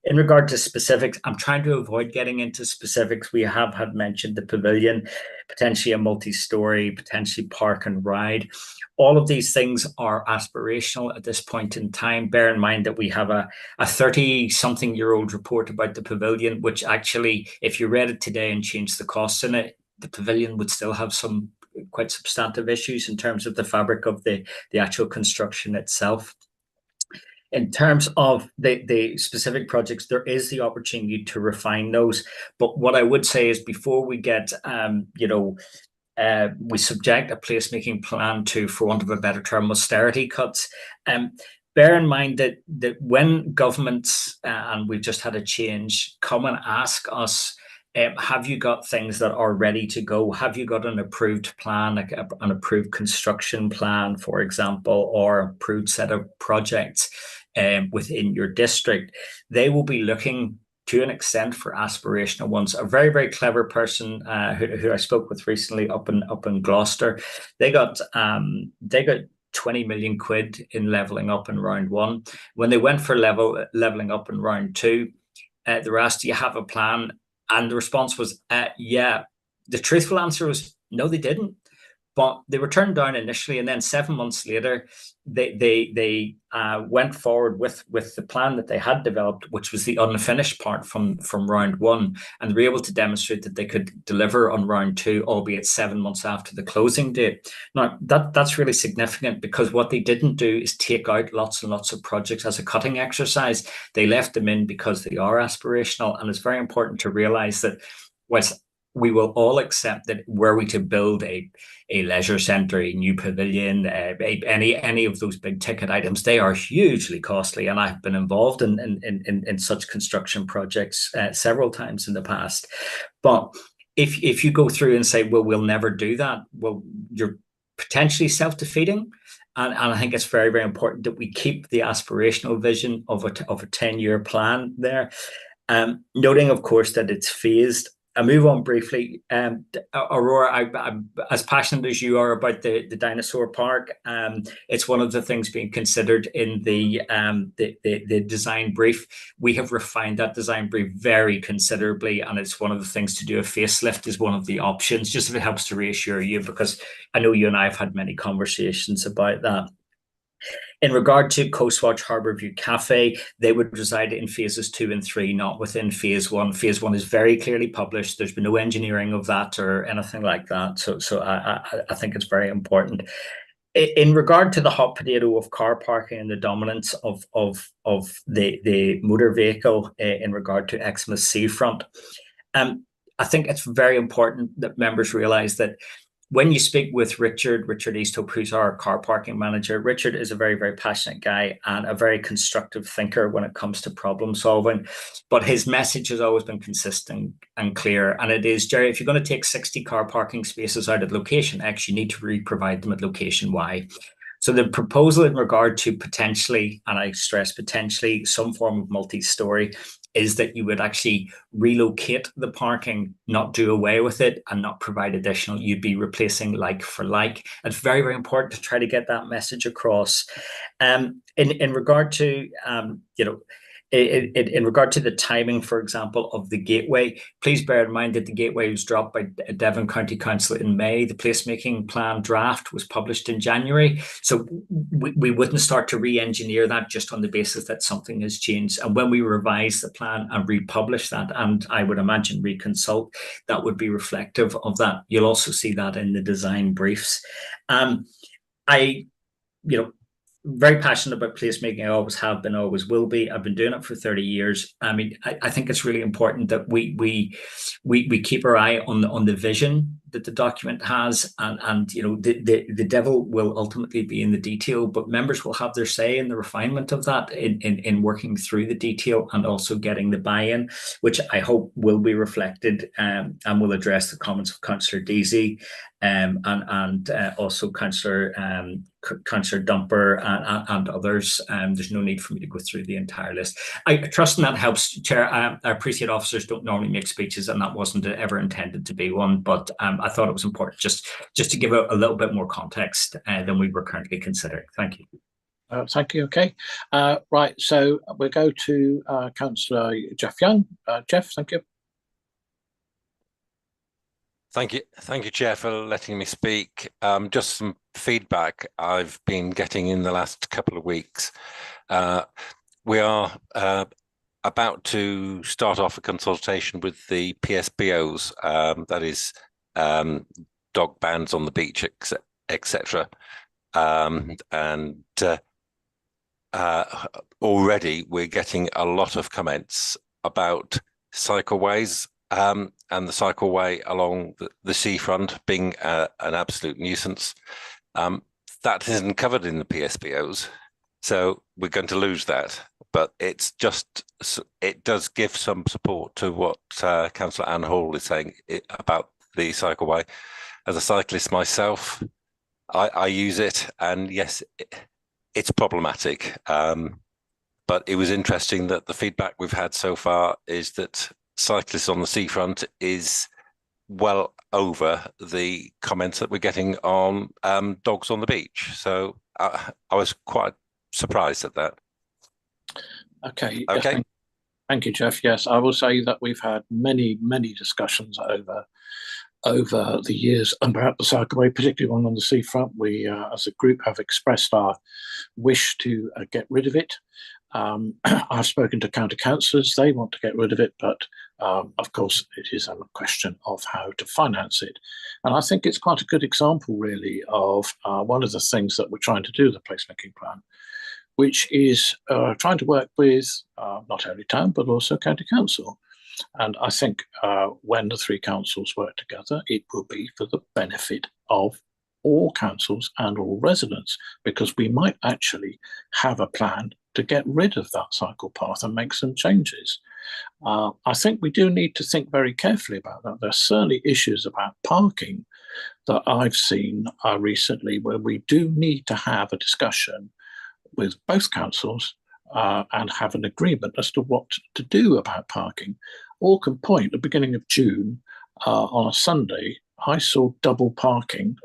In regard to specifics, I'm trying to avoid getting into specifics. We have had mentioned the pavilion, potentially a multi-story, potentially park and ride. All of these things are aspirational at this point in time. Bear in mind that we have a 30-something-year-old report about the pavilion, which actually, if you read it today and changed the costs in it, the pavilion would still have some quite substantive issues in terms of the fabric of the actual construction itself. In terms of the specific projects, there is the opportunity to refine those. But what I would say is before we get, we subject a placemaking plan to, for want of a better term, austerity cuts. Bear in mind that when governments, and we've just had a change, come and ask us, have you got things that are ready to go? Have you got an approved plan, like an approved construction plan, for example, or approved set of projects within your district? They will be looking to an extent for aspirational ones. A very, very clever person who I spoke with recently up in Gloucester, they got 20 million quid in levelling up in round one. When they went for levelling up in round two, they were asked, do you have a plan? And the response was, yeah. The truthful answer was, no, they didn't. But they were turned down initially, and then 7 months later, they went forward with the plan that they had developed, which was the unfinished part from round one, and they were able to demonstrate that they could deliver on round two, albeit 7 months after the closing date. Now, that's really significant, because what they didn't do is take out lots and lots of projects as a cutting exercise. They left them in because they are aspirational, and it's very important to realise that whilst we will all accept that were we to build a leisure centre, a new pavilion, any of those big ticket items, they are hugely costly. And I've been involved in such construction projects several times in the past. But if you go through and say, well, we'll never do that, well, you're potentially self-defeating. And I think it's very, very important that we keep the aspirational vision of a 10-year plan there. Noting, of course, that it's phased. I move on briefly. Aurora, I'm as passionate as you are about the dinosaur park. It's one of the things being considered in the design brief. We have refined that design brief very considerably, and it's one of the things to do. A facelift is one of the options, just if it helps to reassure you, because I know you and I have had many conversations about that. In regard to Coastwatch Harbourview Cafe, they would reside in phases 2 and 3, not within phase 1. Phase 1 is very clearly published. There's been no engineering of that or anything like that. So I think it's very important. In regard to the hot potato of car parking and the dominance of the motor vehicle in regard to Exmouth Seafront, I think it's very important that members realise that when you speak with Richard Easthope, who's our car parking manager, Richard is a very, very passionate guy and a very constructive thinker when it comes to problem solving. But his message has always been consistent and clear. And it is, Jerry, if you're going to take 60 car parking spaces out at location X, you need to re-provide them at location Y. So the proposal in regard to potentially, and I stress potentially, some form of multi-story, is that you would actually relocate the parking, not do away with it, and not provide additional. You'd be replacing like for like. It's very, very important to try to get that message across. In regard to, in regard to the timing, for example, of the gateway, please bear in mind that the gateway was dropped by Devon County Council in May. The placemaking plan draft was published in January. So we wouldn't start to re-engineer that just on the basis that something has changed. And when we revise the plan and republish that, and I would imagine reconsult, that would be reflective of that. You'll also see that in the design briefs. Very passionate about placemaking. I always have been, always will be. I've been doing it for 30 years. I mean, I think it's really important that we keep our eye on the vision that the document has, and the devil will ultimately be in the detail, but members will have their say in the refinement of that in working through the detail and also getting the buy-in, which I hope will be reflected and will address the comments of Councillor Deasy and also Councillor Dumper and others. There's no need for me to go through the entire list. I trust that helps, Chair. I appreciate officers don't normally make speeches, and that wasn't ever intended to be one, but I thought it was important just to give a little bit more context than we were currently considering. Thank you. Thank you. Okay. Right. So we'll go to Councillor Jeff Young. Jeff, thank you. Thank you, Chair, for letting me speak. Just some feedback I've been getting in the last couple of weeks. We are about to start off a consultation with the PSBOs, that is dog bans on the beach, etc. Already we're getting a lot of comments about cycleways and the cycleway along the seafront being an absolute nuisance. That isn't covered in the PSBOs, so we're going to lose that. But it does give some support to what Councillor Anne Hall is saying about the cycleway. As a cyclist myself, I use it, and yes, it's problematic. But it was interesting that the feedback we've had so far is that cyclists on the seafront is well over the comments that we're getting on dogs on the beach. So I was quite surprised at that. Okay. Okay. Thank you, Jeff. Yes, I will say that we've had many discussions over the years about the cycleway, particularly one on the seafront. We, as a group, have expressed our wish to get rid of it. I've spoken to county councillors; they want to get rid of it, but of course, it is a question of how to finance it. And I think it's quite a good example, really, of one of the things that we're trying to do with the placemaking plan, which is trying to work with not only town but also county council. And I think when the three councils work together, it will be for the benefit of all councils and all residents, because we might actually have a plan to get rid of that cycle path and make some changes. I think we do need to think very carefully about that. There's certainly issues about parking that I've seen recently where we do need to have a discussion with both councils and have an agreement as to what to do about parking. Orcombe Point, at the beginning of June, on a Sunday, I saw double parking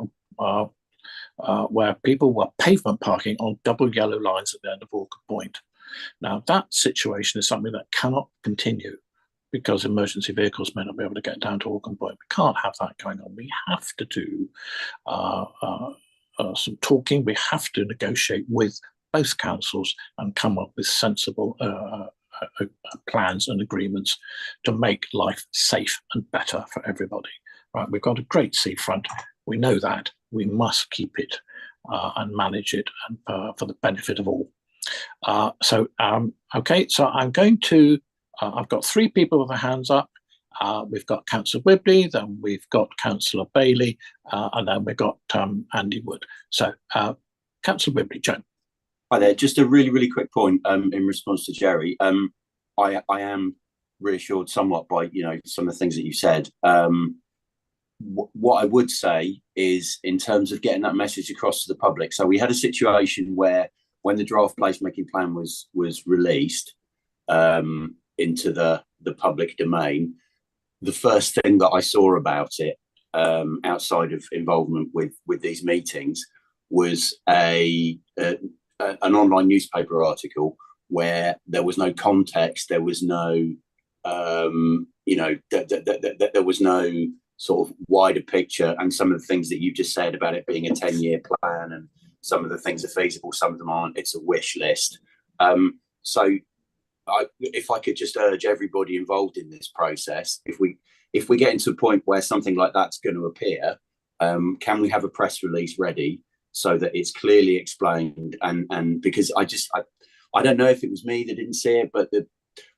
where people were pavement parking on double yellow lines at the end of Orcombe Point. Now, that situation is something that cannot continue because emergency vehicles may not be able to get down to Orcombe Point. We can't have that going on. We have to do some talking. We have to negotiate with both councils and come up with sensible plans and agreements to make life safe and better for everybody. Right, we've got a great seafront. We know that. We must keep it and manage it and, for the benefit of all. Okay, so I'm going to, I've got three people with their hands up. We've got Councillor Wibley, then we've got Councillor Bailey, and then we've got Andy Wood. So, Councillor Wibley, Joe. Hi there. Just a really quick point in response to Jerry. I am reassured somewhat by some of the things that you said. What I would say is, in terms of getting that message across to the public. So we had a situation where, when the draft placemaking plan was released into the public domain, the first thing that I saw about it, outside of involvement with these meetings, was an online newspaper article where there was no context, there was no, there was no sort of wider picture, and some of the things that you just said about it being a 10-year plan, and some of the things are feasible, some of them aren't. It's a wish list. So if I could just urge everybody involved in this process, if we get into a point where something like that's going to appear, can we have a press release ready so that it's clearly explained? And because I don't know if it was me that didn't see it, but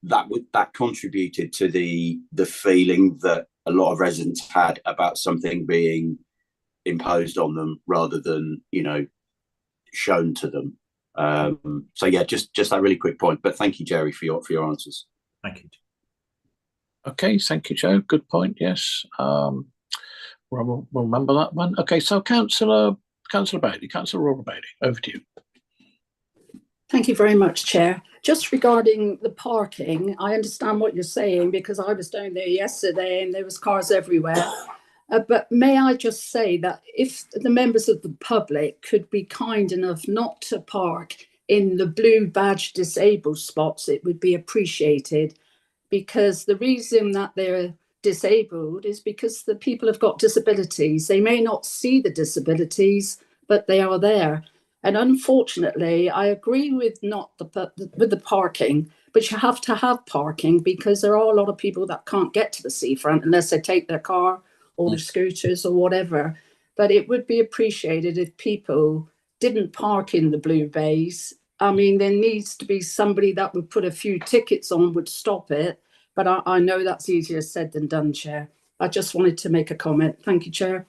that contributed to the feeling that a lot of residents had about something being imposed on them rather than shown to them. So yeah, just that really quick point. But thank you, Jerry, for your answers. Thank you. Okay, thank you, Joe. Good point. Yes, we'll remember that one. Okay, so Councillor Bailey, Councillor Robert Bailey, over to you. Thank you very much, Chair. Just regarding the parking, I understand what you're saying because I was down there yesterday and there was cars everywhere. But may I just say that if the members of the public could be kind enough not to park in the blue badge disabled spots, it would be appreciated, because the reason that they're disabled is because the people have got disabilities. They may not see the disabilities, but they are there. And unfortunately, I agree with with the parking, but you have to have parking, because there are a lot of people that can't get to the seafront unless they take their car or their scooters or whatever. But it would be appreciated if people didn't park in the blue bays. I mean, there needs to be somebody that would put a few tickets on, would stop it. But I know that's easier said than done, Chair. I just wanted to make a comment. Thank you, Chair.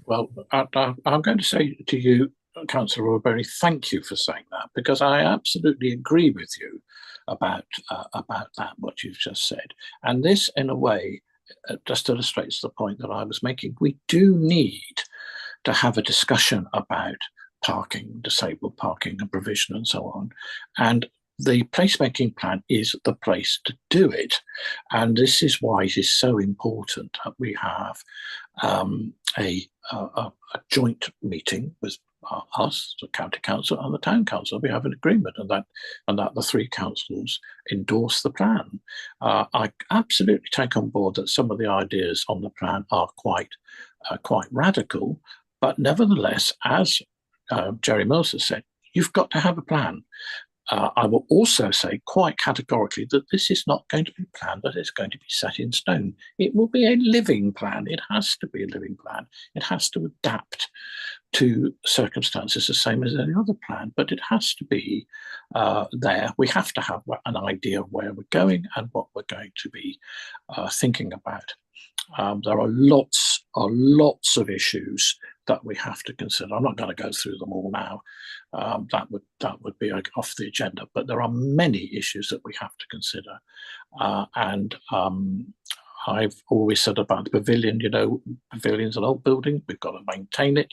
Well, I'm going to say to you, Councillor Roberry, thank you for saying that, because I absolutely agree with you about that, what you've just said. And this, in a way, just illustrates the point that I was making. We do need to have a discussion about parking, disabled parking and provision and so on. And the placemaking plan is the place to do it. And this is why it is so important that we have a joint meeting with us, the county council and the town council. We have an agreement, and that the three councils endorse the plan. I absolutely take on board that some of the ideas on the plan are quite radical, but nevertheless, as Jerry Mills has said, you've got to have a plan. I will also say quite categorically that this is not going to be a plan that is going to be set in stone. It will be a living plan. It has to be a living plan. It has to adapt to circumstances the same as any other plan, but it has to be there. We have to have an idea of where we're going and what we're going to be thinking about. There are lots of issues that we have to consider. I'm not going to go through them all now. That would be off the agenda. But there are many issues that we have to consider. And I've always said about the pavilion. You know, pavilion's an old building. We've got to maintain it.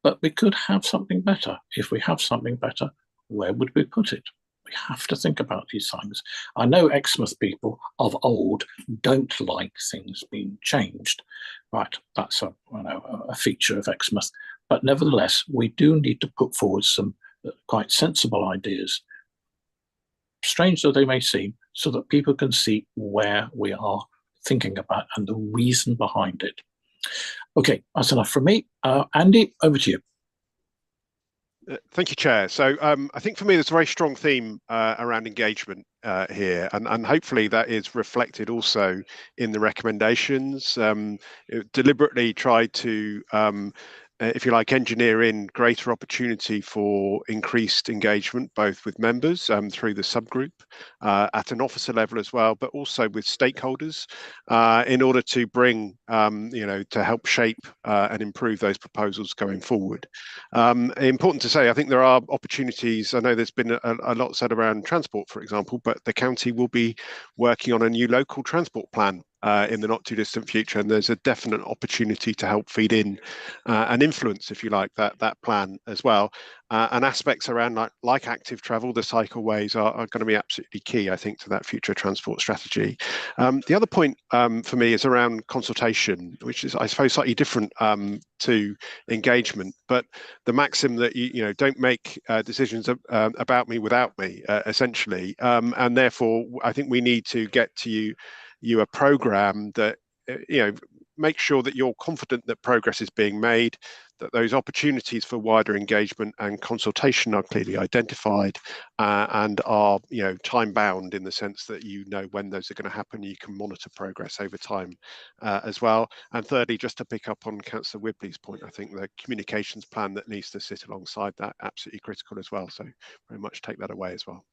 But we could have something better. If we have something better, where would we put it? We have to think about these things. I know Exmouth people of old don't like things being changed. Right, that's a feature of Exmouth. But nevertheless, we do need to put forward some quite sensible ideas, strange though they may seem, so that people can see where we are thinking about and the reason behind it. Okay, that's enough from me. Andy, over to you. Thank you, Chair. So I think for me, there's a very strong theme around engagement here, and hopefully that is reflected also in the recommendations. Deliberately tried to, if you like, engineer in greater opportunity for increased engagement, both with members through the subgroup at an officer level as well, but also with stakeholders in order to bring, to help shape and improve those proposals going forward. Important to say, I think there are opportunities. I know there's been a lot said around transport, for example, but the county will be working on a new local transport plan in the not too distant future, and there's a definite opportunity to help feed in and influence, if you like, that plan as well. And aspects around like active travel, the cycleways are going to be absolutely key, I think, to that future transport strategy. The other point for me is around consultation, which is, I suppose, slightly different to engagement, but the maxim that you don't make decisions about me without me, essentially, and therefore I think we need to get to you a program that make sure that you're confident that progress is being made, that those opportunities for wider engagement and consultation are clearly identified and are time bound, in the sense that you know when those are going to happen. You can monitor progress over time as well. And thirdly, just to pick up on Councillor Whibley's point, I think the communications plan that needs to sit alongside that, absolutely critical as well. So very much take that away as well.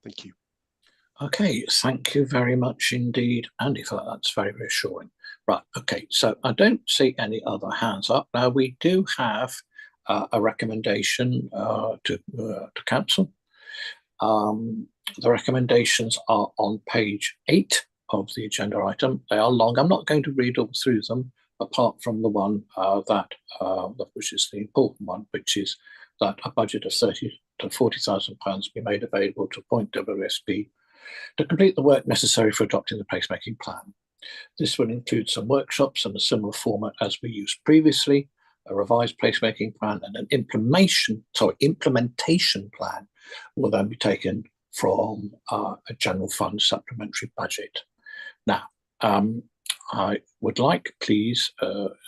Thank you. Okay, thank you very much indeed, Andy, for that. That's very reassuring. Right, okay, so I don't see any other hands up. Now, we do have a recommendation to council. The recommendations are on page 8 of the agenda item. They are long. I'm not going to read all through them, apart from the one which is the important one, which is that a budget of £30,000 to £40,000 be made available to appoint WSP to complete the work necessary for adopting the placemaking plan. This will include some workshops in a similar format as we used previously, a revised placemaking plan and an implementation plan will then be taken from a general fund supplementary budget. Now, I would like, please,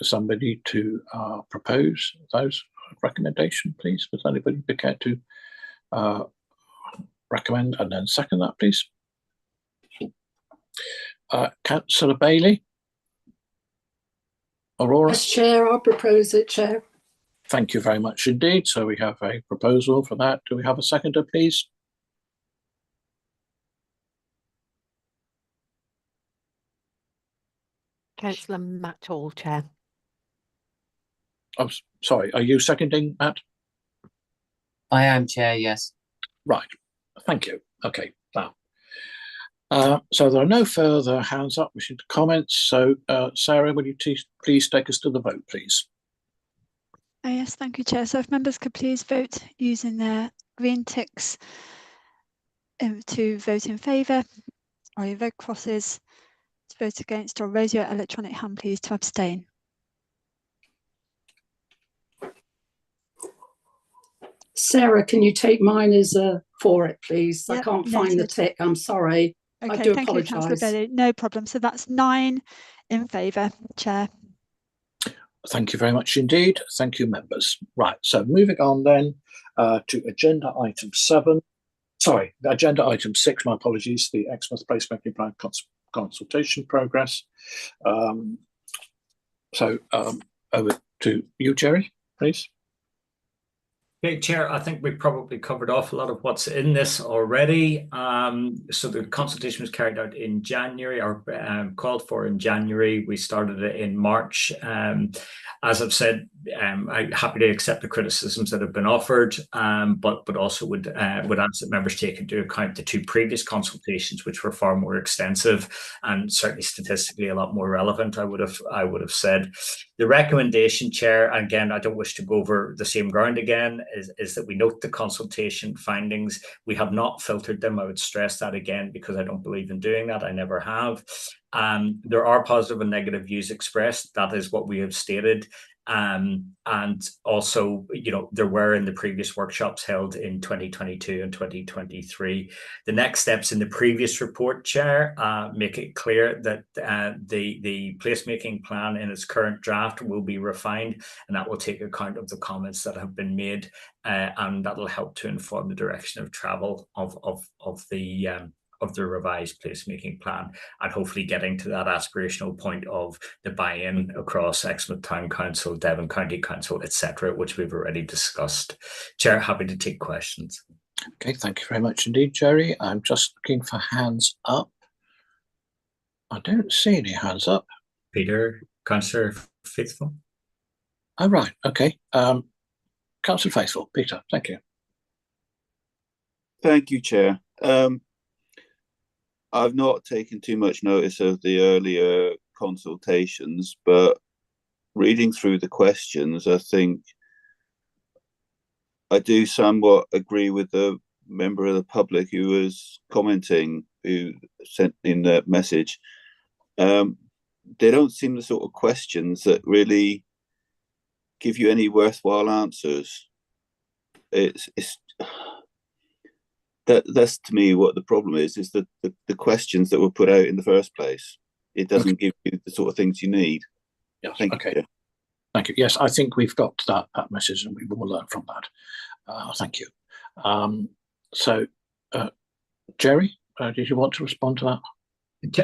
somebody to propose those recommendations, please. Would anybody be care to recommend and then second that, please? Councillor Bailey? Aurora? Yes, Chair, I'll propose it, Chair. Thank you very much indeed. So we have a proposal for that. Do we have a seconder, please? Councillor Matt Hall, Chair. Oh, sorry, are you seconding, Matt? I am, Chair, yes. Right, thank you. Okay, now. So there are no further hands up wishing to comment. So Sarah, would you please take us to the vote, please? Yes, thank you, Chair. So if members could please vote using their green ticks to vote in favour, or your red crosses to vote against, or raise your electronic hand, please, to abstain. Sarah, can you take mine as for it, please? Yep, I can't find the tick. I'm sorry. Okay, I do thank you, Councillor apologise. Bailey. No problem. So that's 9 in favour, Chair. Thank you very much indeed. Thank you, members. Right, so moving on then to agenda item 7. Sorry, agenda item 6, my apologies, the Exmouth Placemaking Plan consultation progress. Over to you, Jerry, please. Okay, Chair, I think we probably covered off a lot of what's in this already. So the consultation was carried out in January, or called for in January. We started it in March. As I've said, I'm happy to accept the criticisms that have been offered, but also would ask that members take into account the 2 previous consultations, which were far more extensive and certainly statistically a lot more relevant. I would have said. The recommendation, Chair, and again, I don't wish to go over the same ground again, is that we note the consultation findings. We have not filtered them. I would stress that again because I don't believe in doing that. I never have. There are positive and negative views expressed. That is what we have stated. And also, there were in the previous workshops held in 2022 and 2023. The next steps in the previous report, Chair, make it clear that the placemaking plan in its current draft will be refined, and that will take account of the comments that have been made, and that will help to inform the direction of travel of the revised placemaking plan, and hopefully getting to that aspirational point of the buy-in across Exmouth Town Council, Devon County Council, etc., which we've already discussed. Chair, happy to take questions. Okay, thank you very much indeed, Jerry. I'm just looking for hands up. I don't see any hands up. Peter, Councillor Faithful. Oh, right, okay. Councillor Faithful, Peter, thank you. Thank you, Chair. I've not taken too much notice of the earlier consultations, but reading through the questions, I think I do somewhat agree with the member of the public who was commenting, who sent in the message. They don't seem the sort of questions that really give you any worthwhile answers. That's to me what the problem is the questions that were put out in the first place. It doesn't give you the sort of things you need. Yes, Thank okay. you. Thank you. Yes, I think we've got that message and we will learn from that. Thank you. Jerry, did you want to respond to that?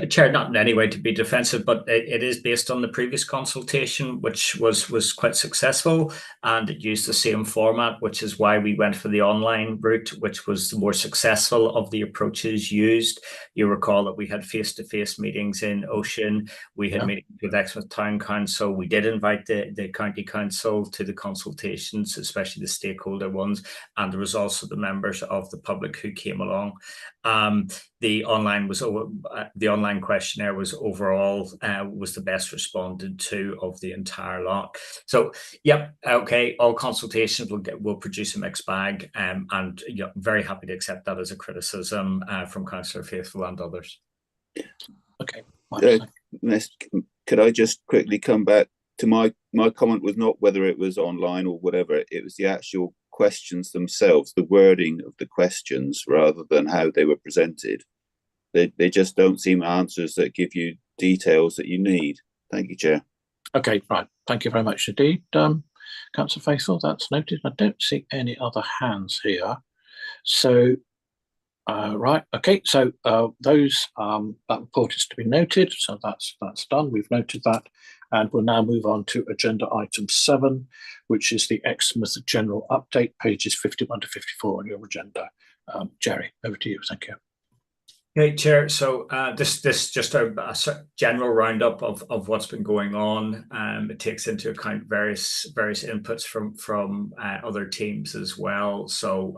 Chair, not in any way to be defensive, but it is based on the previous consultation, which was quite successful, and it used the same format, which is why we went for the online route, which was the more successful of the approaches used. You recall that we had face-to-face meetings in Ocean, we had meetings with Exmouth Town Council, we did invite the County Council to the consultations, especially the stakeholder ones, and there was also the members of the public who came along. The online questionnaire was overall was the best responded to of the entire lot. So, yep, okay. All consultations will produce a mixed bag, and very happy to accept that as a criticism from Councillor Faithful and others. Okay. Could I just quickly come back to my my comment was not whether it was online or whatever. It was the actual questions themselves, the wording of the questions, rather than how they were presented. They just don't seem answers that give you details that you need. Thank you, Chair. Okay, right. Thank you very much indeed, Councillor Faithful. That's noted. I don't see any other hands here. So, right. Okay. So those that report is to be noted. So that's done. We've noted that, and we'll now move on to agenda item 7, which is the Exmouth general update, pages 51 to 54 on your agenda. Jerry, over to you. Thank you. Okay, Chair. So this just a general roundup of what's been going on. It takes into account various inputs from other teams as well. So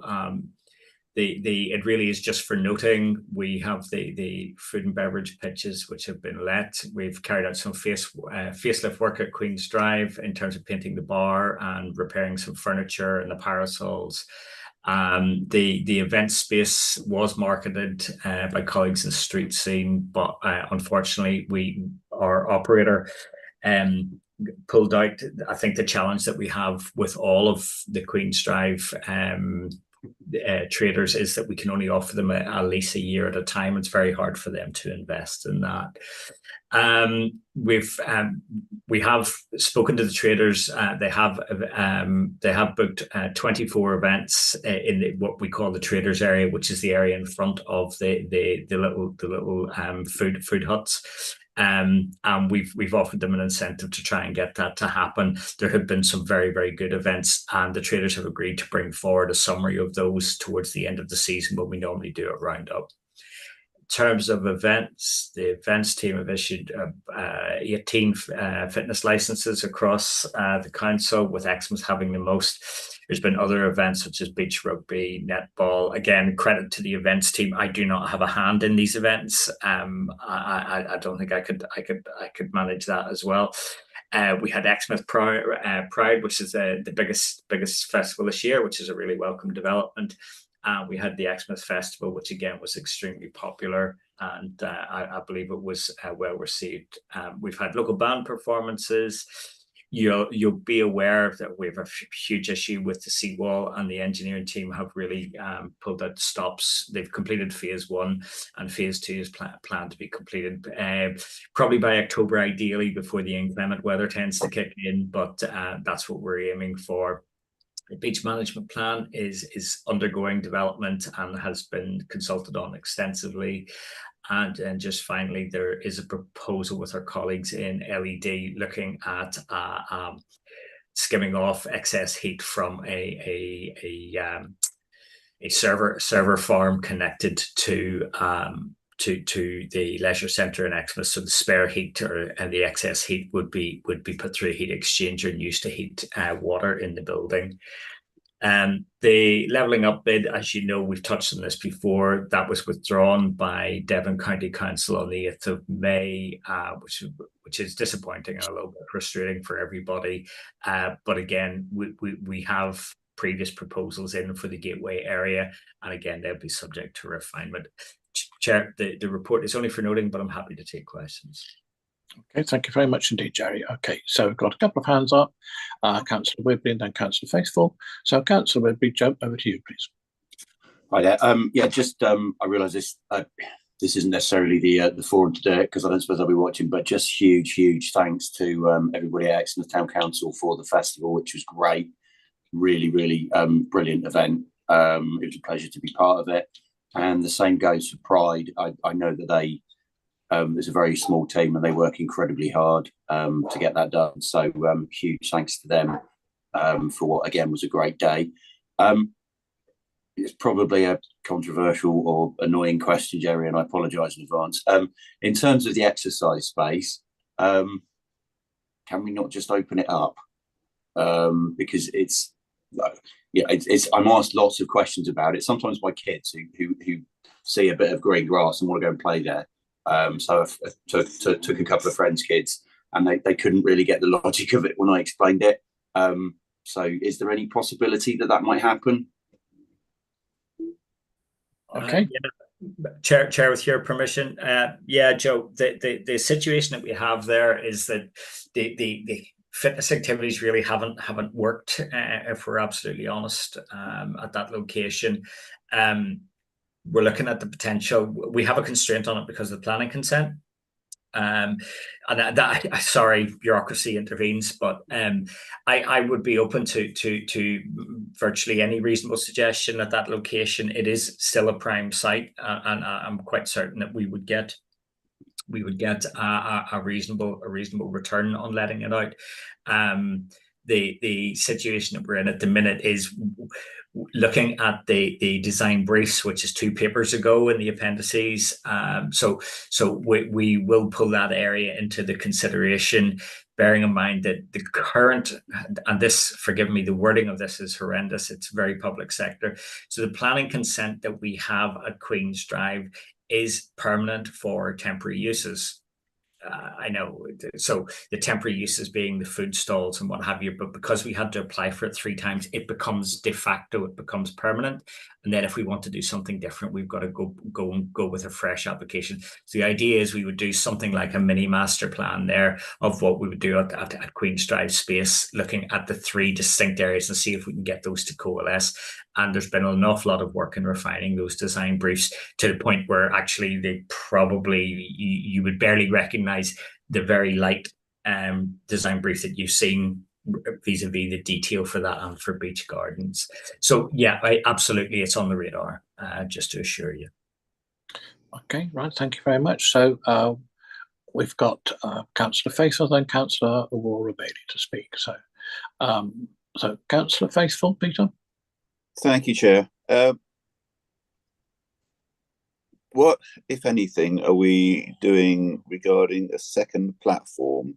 it really is just for noting. We have the food and beverage pitches which have been let. We've carried out some facelift work at Queen's Drive in terms of painting the bar and repairing some furniture and the parasols. The event space was marketed by colleagues in the street scene, but unfortunately our operator pulled out. I think the challenge that we have with all of the Queen's Drive traders is that we can only offer them a lease a year at a time. It's very hard for them to invest in that. We have spoken to the traders. They have booked 24 events in what we call the traders area, which is the area in front of the little food huts. And we've offered them an incentive to try and get that to happen. There have been some very, very good events, and the traders have agreed to bring forward a summary of those towards the end of the season when we normally do a roundup. In terms of events, the events team have issued 18 fitness licenses across the council, with Exmouth having the most. There's been other events such as beach rugby, netball. Again, credit to the events team. I do not have a hand in these events. I don't think I could manage that as well. We had Exmouth Pride, which is the biggest festival this year, which is a really welcome development. We had the Exmouth Festival, which again was extremely popular, and I believe it was well received. We've had local band performances. You'll be aware that we have a huge issue with the seawall, and the engineering team have really pulled out the stops. They've completed phase 1, and phase 2 is planned to be completed probably by October, ideally, before the inclement weather tends to kick in, but that's what we're aiming for. The beach management plan is undergoing development and has been consulted on extensively. And just finally, there is a proposal with our colleagues in LED looking at skimming off excess heat from a server farm connected to the leisure centre in Exmouth. So the spare heat and the excess heat would be put through a heat exchanger and used to heat water in the building. The levelling up bid, as you know, we've touched on this before, that was withdrawn by Devon County Council on the 8th of May, which is disappointing and a little bit frustrating for everybody. But again, we have previous proposals in for the Gateway area, and again, they'll be subject to refinement. Chair, the report is only for noting, but I'm happy to take questions. Okay, thank you very much indeed, Jerry. Okay, so we've got a couple of hands up, Councillor Whibley and then Councillor Faithful. So Councillor Whibley, jump over to you, please. Hi there. I realise this isn't necessarily the forum to do it, because I don't suppose I'll be watching, but just huge thanks to everybody at Exmouth Town Council for the festival, which was great. Really brilliant event. It was a pleasure to be part of it. And the same goes for Pride. I know that there's a very small team and they work incredibly hard to get that done. So huge thanks to them for what, again, was a great day. It's probably a controversial or annoying question, Jerry, and I apologise in advance. In terms of the exercise space, can we not just open it up? Because I'm asked lots of questions about it, sometimes by kids who see a bit of green grass and want to go and play there. So I took a couple of friends' kids, and they couldn't really get the logic of it when I explained it. So is there any possibility that might happen? Okay. Chair, with your permission, Joe, the situation that we have there is that the fitness activities really haven't worked, if we're absolutely honest, at that location. We're looking at the potential. We have a constraint on it because of the planning consent. And that sorry, bureaucracy intervenes, but I would be open to virtually any reasonable suggestion at that location. It is still a prime site, and I'm quite certain that we would get a reasonable return on letting it out. The situation that we're in at the minute is looking at the design briefs, which is 2 papers ago in the appendices. So we will pull that area into the consideration, bearing in mind that the current, and this, forgive me, the wording of this is horrendous. It's very public sector. So the planning consent that we have at Queen's Drive is permanent for temporary uses. I know, so the temporary uses being the food stalls and what have you, but because we had to apply for it 3 times, it becomes de facto, it becomes permanent. And then if we want to do something different, we've got to go with a fresh application. So the idea is we would do something like a mini master plan there of what we would do at Queen's Drive space, looking at the 3 distinct areas and see if we can get those to coalesce. And there's been an awful lot of work in refining those design briefs to the point where actually they probably, you would barely recognize the very light design brief that you've seen vis-a-vis the detail for that and for beach gardens. So yeah, absolutely, it's on the radar, just to assure you. Okay, right, thank you very much. So we've got Councillor Faithful, then Councillor Aurora Bailey to speak. So Councillor Faithful, Peter. Thank you, Chair. What, if anything, are we doing regarding a second platform?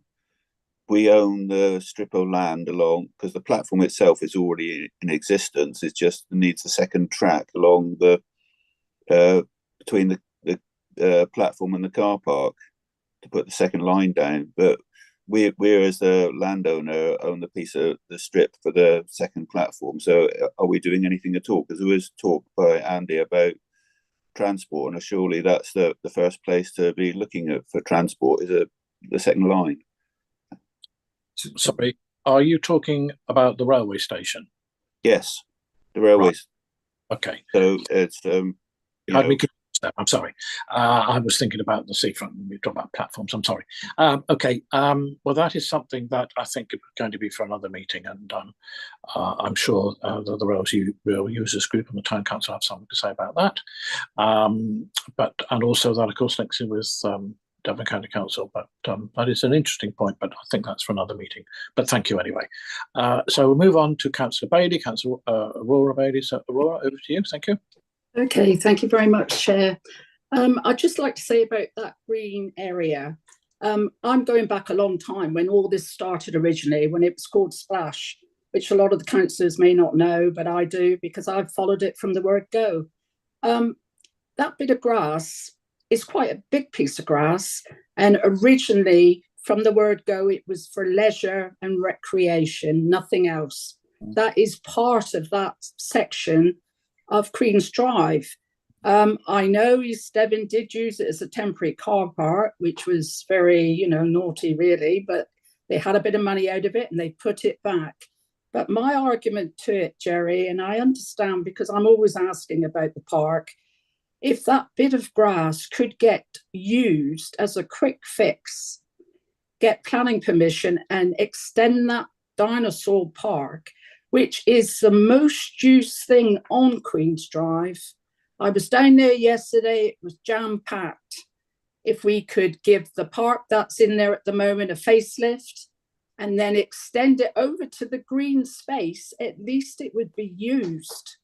We own the strip of land along, because the platform itself is already in existence. It just needs a second track along the between the platform and the car park to put the second line down. But we're as the landowner own the piece of the strip for the second platform. So are we doing anything at all? Because there was talk by Andy about transport, and surely that's the first place to be looking at for transport is the second line. Sorry, are you talking about the railway station? Yes, the railways. Right. Okay. So it's I'm sorry. I was thinking about the seafront when we talk about platforms. I'm sorry. Okay. Well, that is something that I think is going to be for another meeting, and I'm sure that the rail users group and the town council have something to say about that. And also that, of course, links in with Devon County Council. But that is an interesting point. But I think that's for another meeting. But thank you anyway. So we'll move on to Councillor Bailey, Councillor Aurora Bailey. So Aurora, over to you. Thank you. Okay, thank you very much, Chair. I'd just like to say about that green area. I'm going back a long time when all this started originally, when it was called Splash, which a lot of the councillors may not know, but I do because I've followed it from the word go. That bit of grass is quite a big piece of grass, and originally from the word go, it was for leisure and recreation, nothing else. That is part of that section of Queen's Drive. I know East Devon did use it as a temporary car park, which was very, naughty really, but they had a bit of money out of it and they put it back. But my argument to it, Jerry, and I understand because I'm always asking about the park, if that bit of grass could get used as a quick fix, get planning permission and extend that dinosaur park, which is the most used thing on Queen's Drive. I was down there yesterday, it was jam-packed. If we could give the park that's in there at the moment a facelift and then extend it over to the green space, at least it would be used.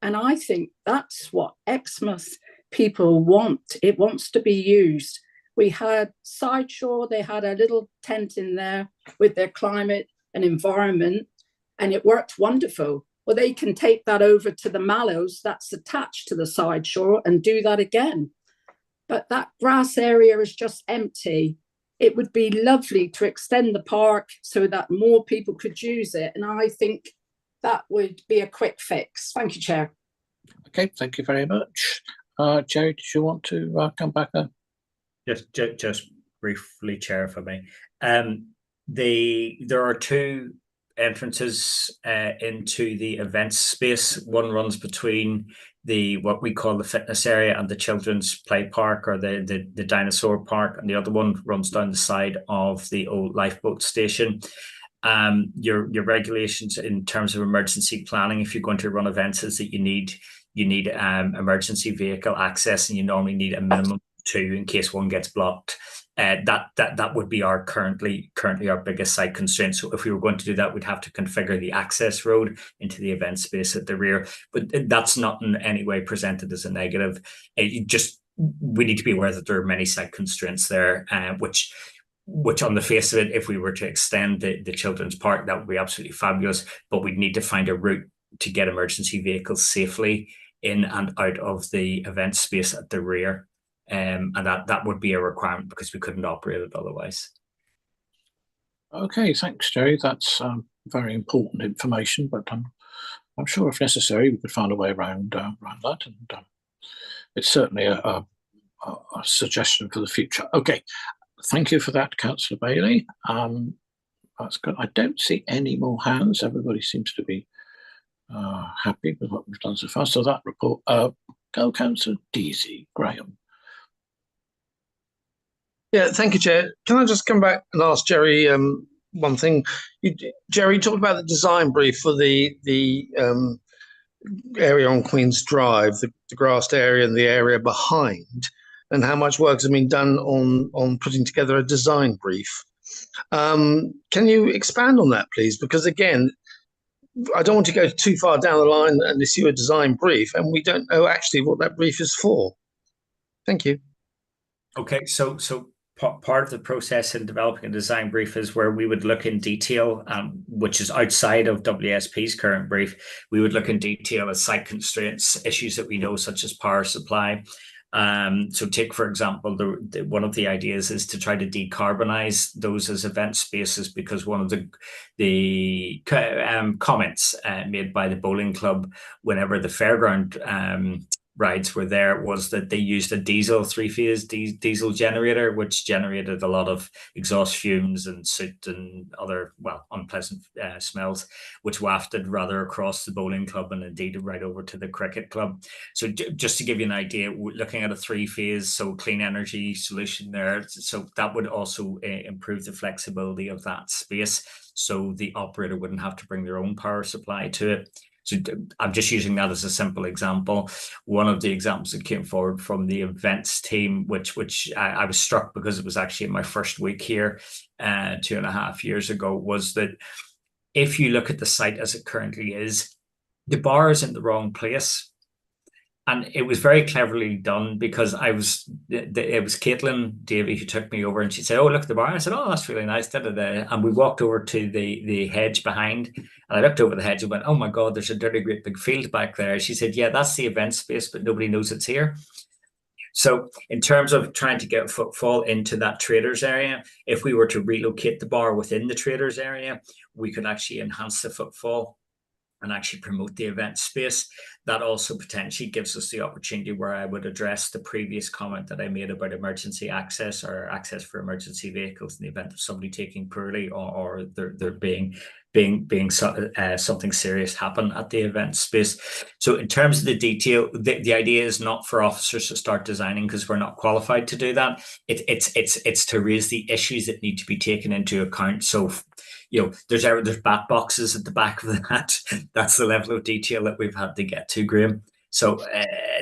And I think that's what Exmouth people want. It wants to be used. We had Sideshore, they had a little tent in there with their climate and environment, and it worked wonderful. Well, they can take that over to the Mallows that's attached to the Sideshore and do that again. But that grass area is just empty. It would be lovely to extend the park so that more people could use it. And I think that would be a quick fix. Thank you, Chair. Okay, thank you very much. Jerry, did you want to come back there? Just briefly, Chair, for me. There are two entrances into the events space. One runs between what we call the fitness area and the children's play park, or the dinosaur park, and the other one runs down the side of the old lifeboat station. Your regulations in terms of emergency planning, if you're going to run events, is that you need emergency vehicle access, and you normally need a minimum of 2 in case one gets blocked. That would be currently our biggest site constraint. So if we were going to do that, we'd have to configure the access road into the event space at the rear. But that's not in any way presented as a negative. We need to be aware that there are many site constraints there, which on the face of it, if we were to extend the children's park, that would be absolutely fabulous. But we'd need to find a route to get emergency vehicles safely in and out of the event space at the rear. And that would be a requirement because we couldn't operate it otherwise. Okay, thanks, Jerry. That's very important information, but I'm sure if necessary we could find a way around that, and it's certainly a suggestion for the future. Okay, thank you for that, Councillor Bailey. That's good. I don't see any more hands. Everybody seems to be happy with what we've done so far. So that report, go Councillor Deasy, Graham. Yeah, thank you, Chair. Can I just come back and ask Jerry one thing? Jerry, talked about the design brief for the area on Queen's Drive, the grassed area and the area behind, and how much work has been done on putting together a design brief. Can you expand on that, please? Because again, I don't want to go too far down the line and issue a design brief, and we don't know actually what that brief is for. Thank you. Okay, so part of the process in developing a design brief is where we would look in detail, which is outside of WSP's current brief. We would look in detail at site constraints, issues that we know, such as power supply. So take, for example, one of the ideas is to try to decarbonize those as event spaces, because one of the comments made by the bowling club whenever the fairground rides were there was that they used a three-phase diesel generator, which generated a lot of exhaust fumes and soot and other, well, unpleasant smells, which wafted rather across the bowling club and indeed right over to the cricket club. So just to give you an idea, we're looking at a three-phase, so clean energy solution there. So that would also improve the flexibility of that space, so the operator wouldn't have to bring their own power supply to it. So I'm just using that as a simple example. One of the examples that came forward from the events team, which I was struck because it was actually in my first week here 2.5 years ago, was that if you look at the site as it currently is, the bar is in the wrong place. And it was very cleverly done, because it was Caitlin Davey who took me over, and she said, "Oh, look at the bar." I said, "Oh, that's really nice." And we walked over to the hedge behind, and I looked over the hedge and went, "Oh my God, there's a dirty great big field back there." She said, "Yeah, that's the event space, but nobody knows it's here." So in terms of trying to get footfall into that traders area, if we were to relocate the bar within the traders area, we could actually enhance the footfall and actually promote the event space. That also potentially gives us the opportunity where I would address the previous comment that I made about emergency access, or access for emergency vehicles in the event of somebody taking poorly, or there being something serious happen at the event space. So in terms of the detail, the idea is not for officers to start designing, because we're not qualified to do that. It's to raise the issues that need to be taken into account. So, you know, there's bat boxes at the back of that. That's the level of detail that we've had to get to, Graham. So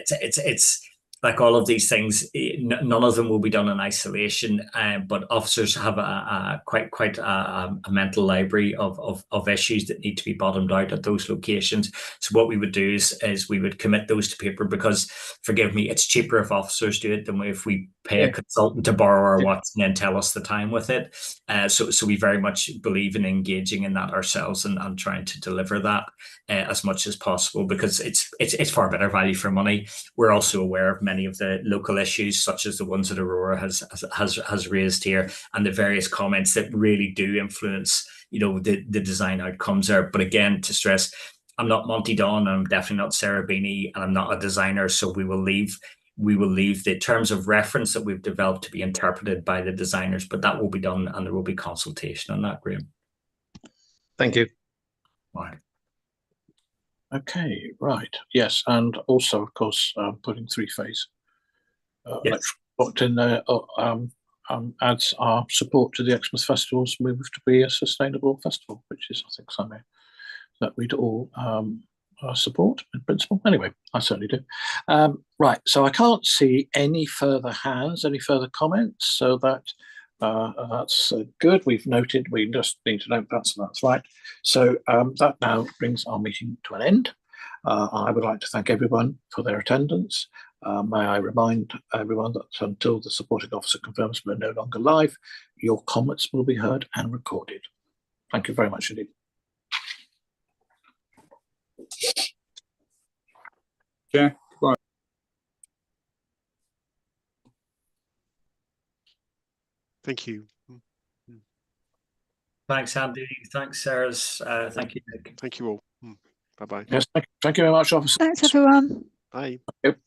it's like all of these things, none of them will be done in isolation, but officers have quite a mental library of issues that need to be bottomed out at those locations. So what we would do is we would commit those to paper, because, forgive me, it's cheaper if officers do it than if we pay a consultant to borrow our watch and then tell us the time with it. So we very much believe in engaging in that ourselves and trying to deliver that as much as possible, because it's far better value for money. We're also aware of many of the local issues, such as the ones that Aurora has raised here, and the various comments that really do influence, you know, the design outcomes there. But again, to stress, I'm not Monty Don, and I'm definitely not Sarah Beanie, and I'm not a designer, so we will leave we will leave the terms of reference that we've developed to be interpreted by the designers, but that will be done and there will be consultation on that, Graham. Thank you. Right. Okay, right. Yes, and also, of course, putting three-phase electric in there adds our support to the Exmouth Festival's move to be a sustainable festival, which is, I think, something that we'd all support in principle. Anyway, I certainly do. Right, so I can't see any further hands, any further comments, so that's good. We've noted, we just need to note that, so that's right. So that now brings our meeting to an end. I would like to thank everyone for their attendance. May I remind everyone that until the supporting officer confirms we're no longer live, your comments will be heard and recorded. Thank you very much indeed. Chair, bye. Thank you. Thanks, Andy. Thanks, Sarah. Thank you, Nick. Thank you all. Bye-bye. Yes, thank you very much, officer. Thanks, everyone. Bye. Yep.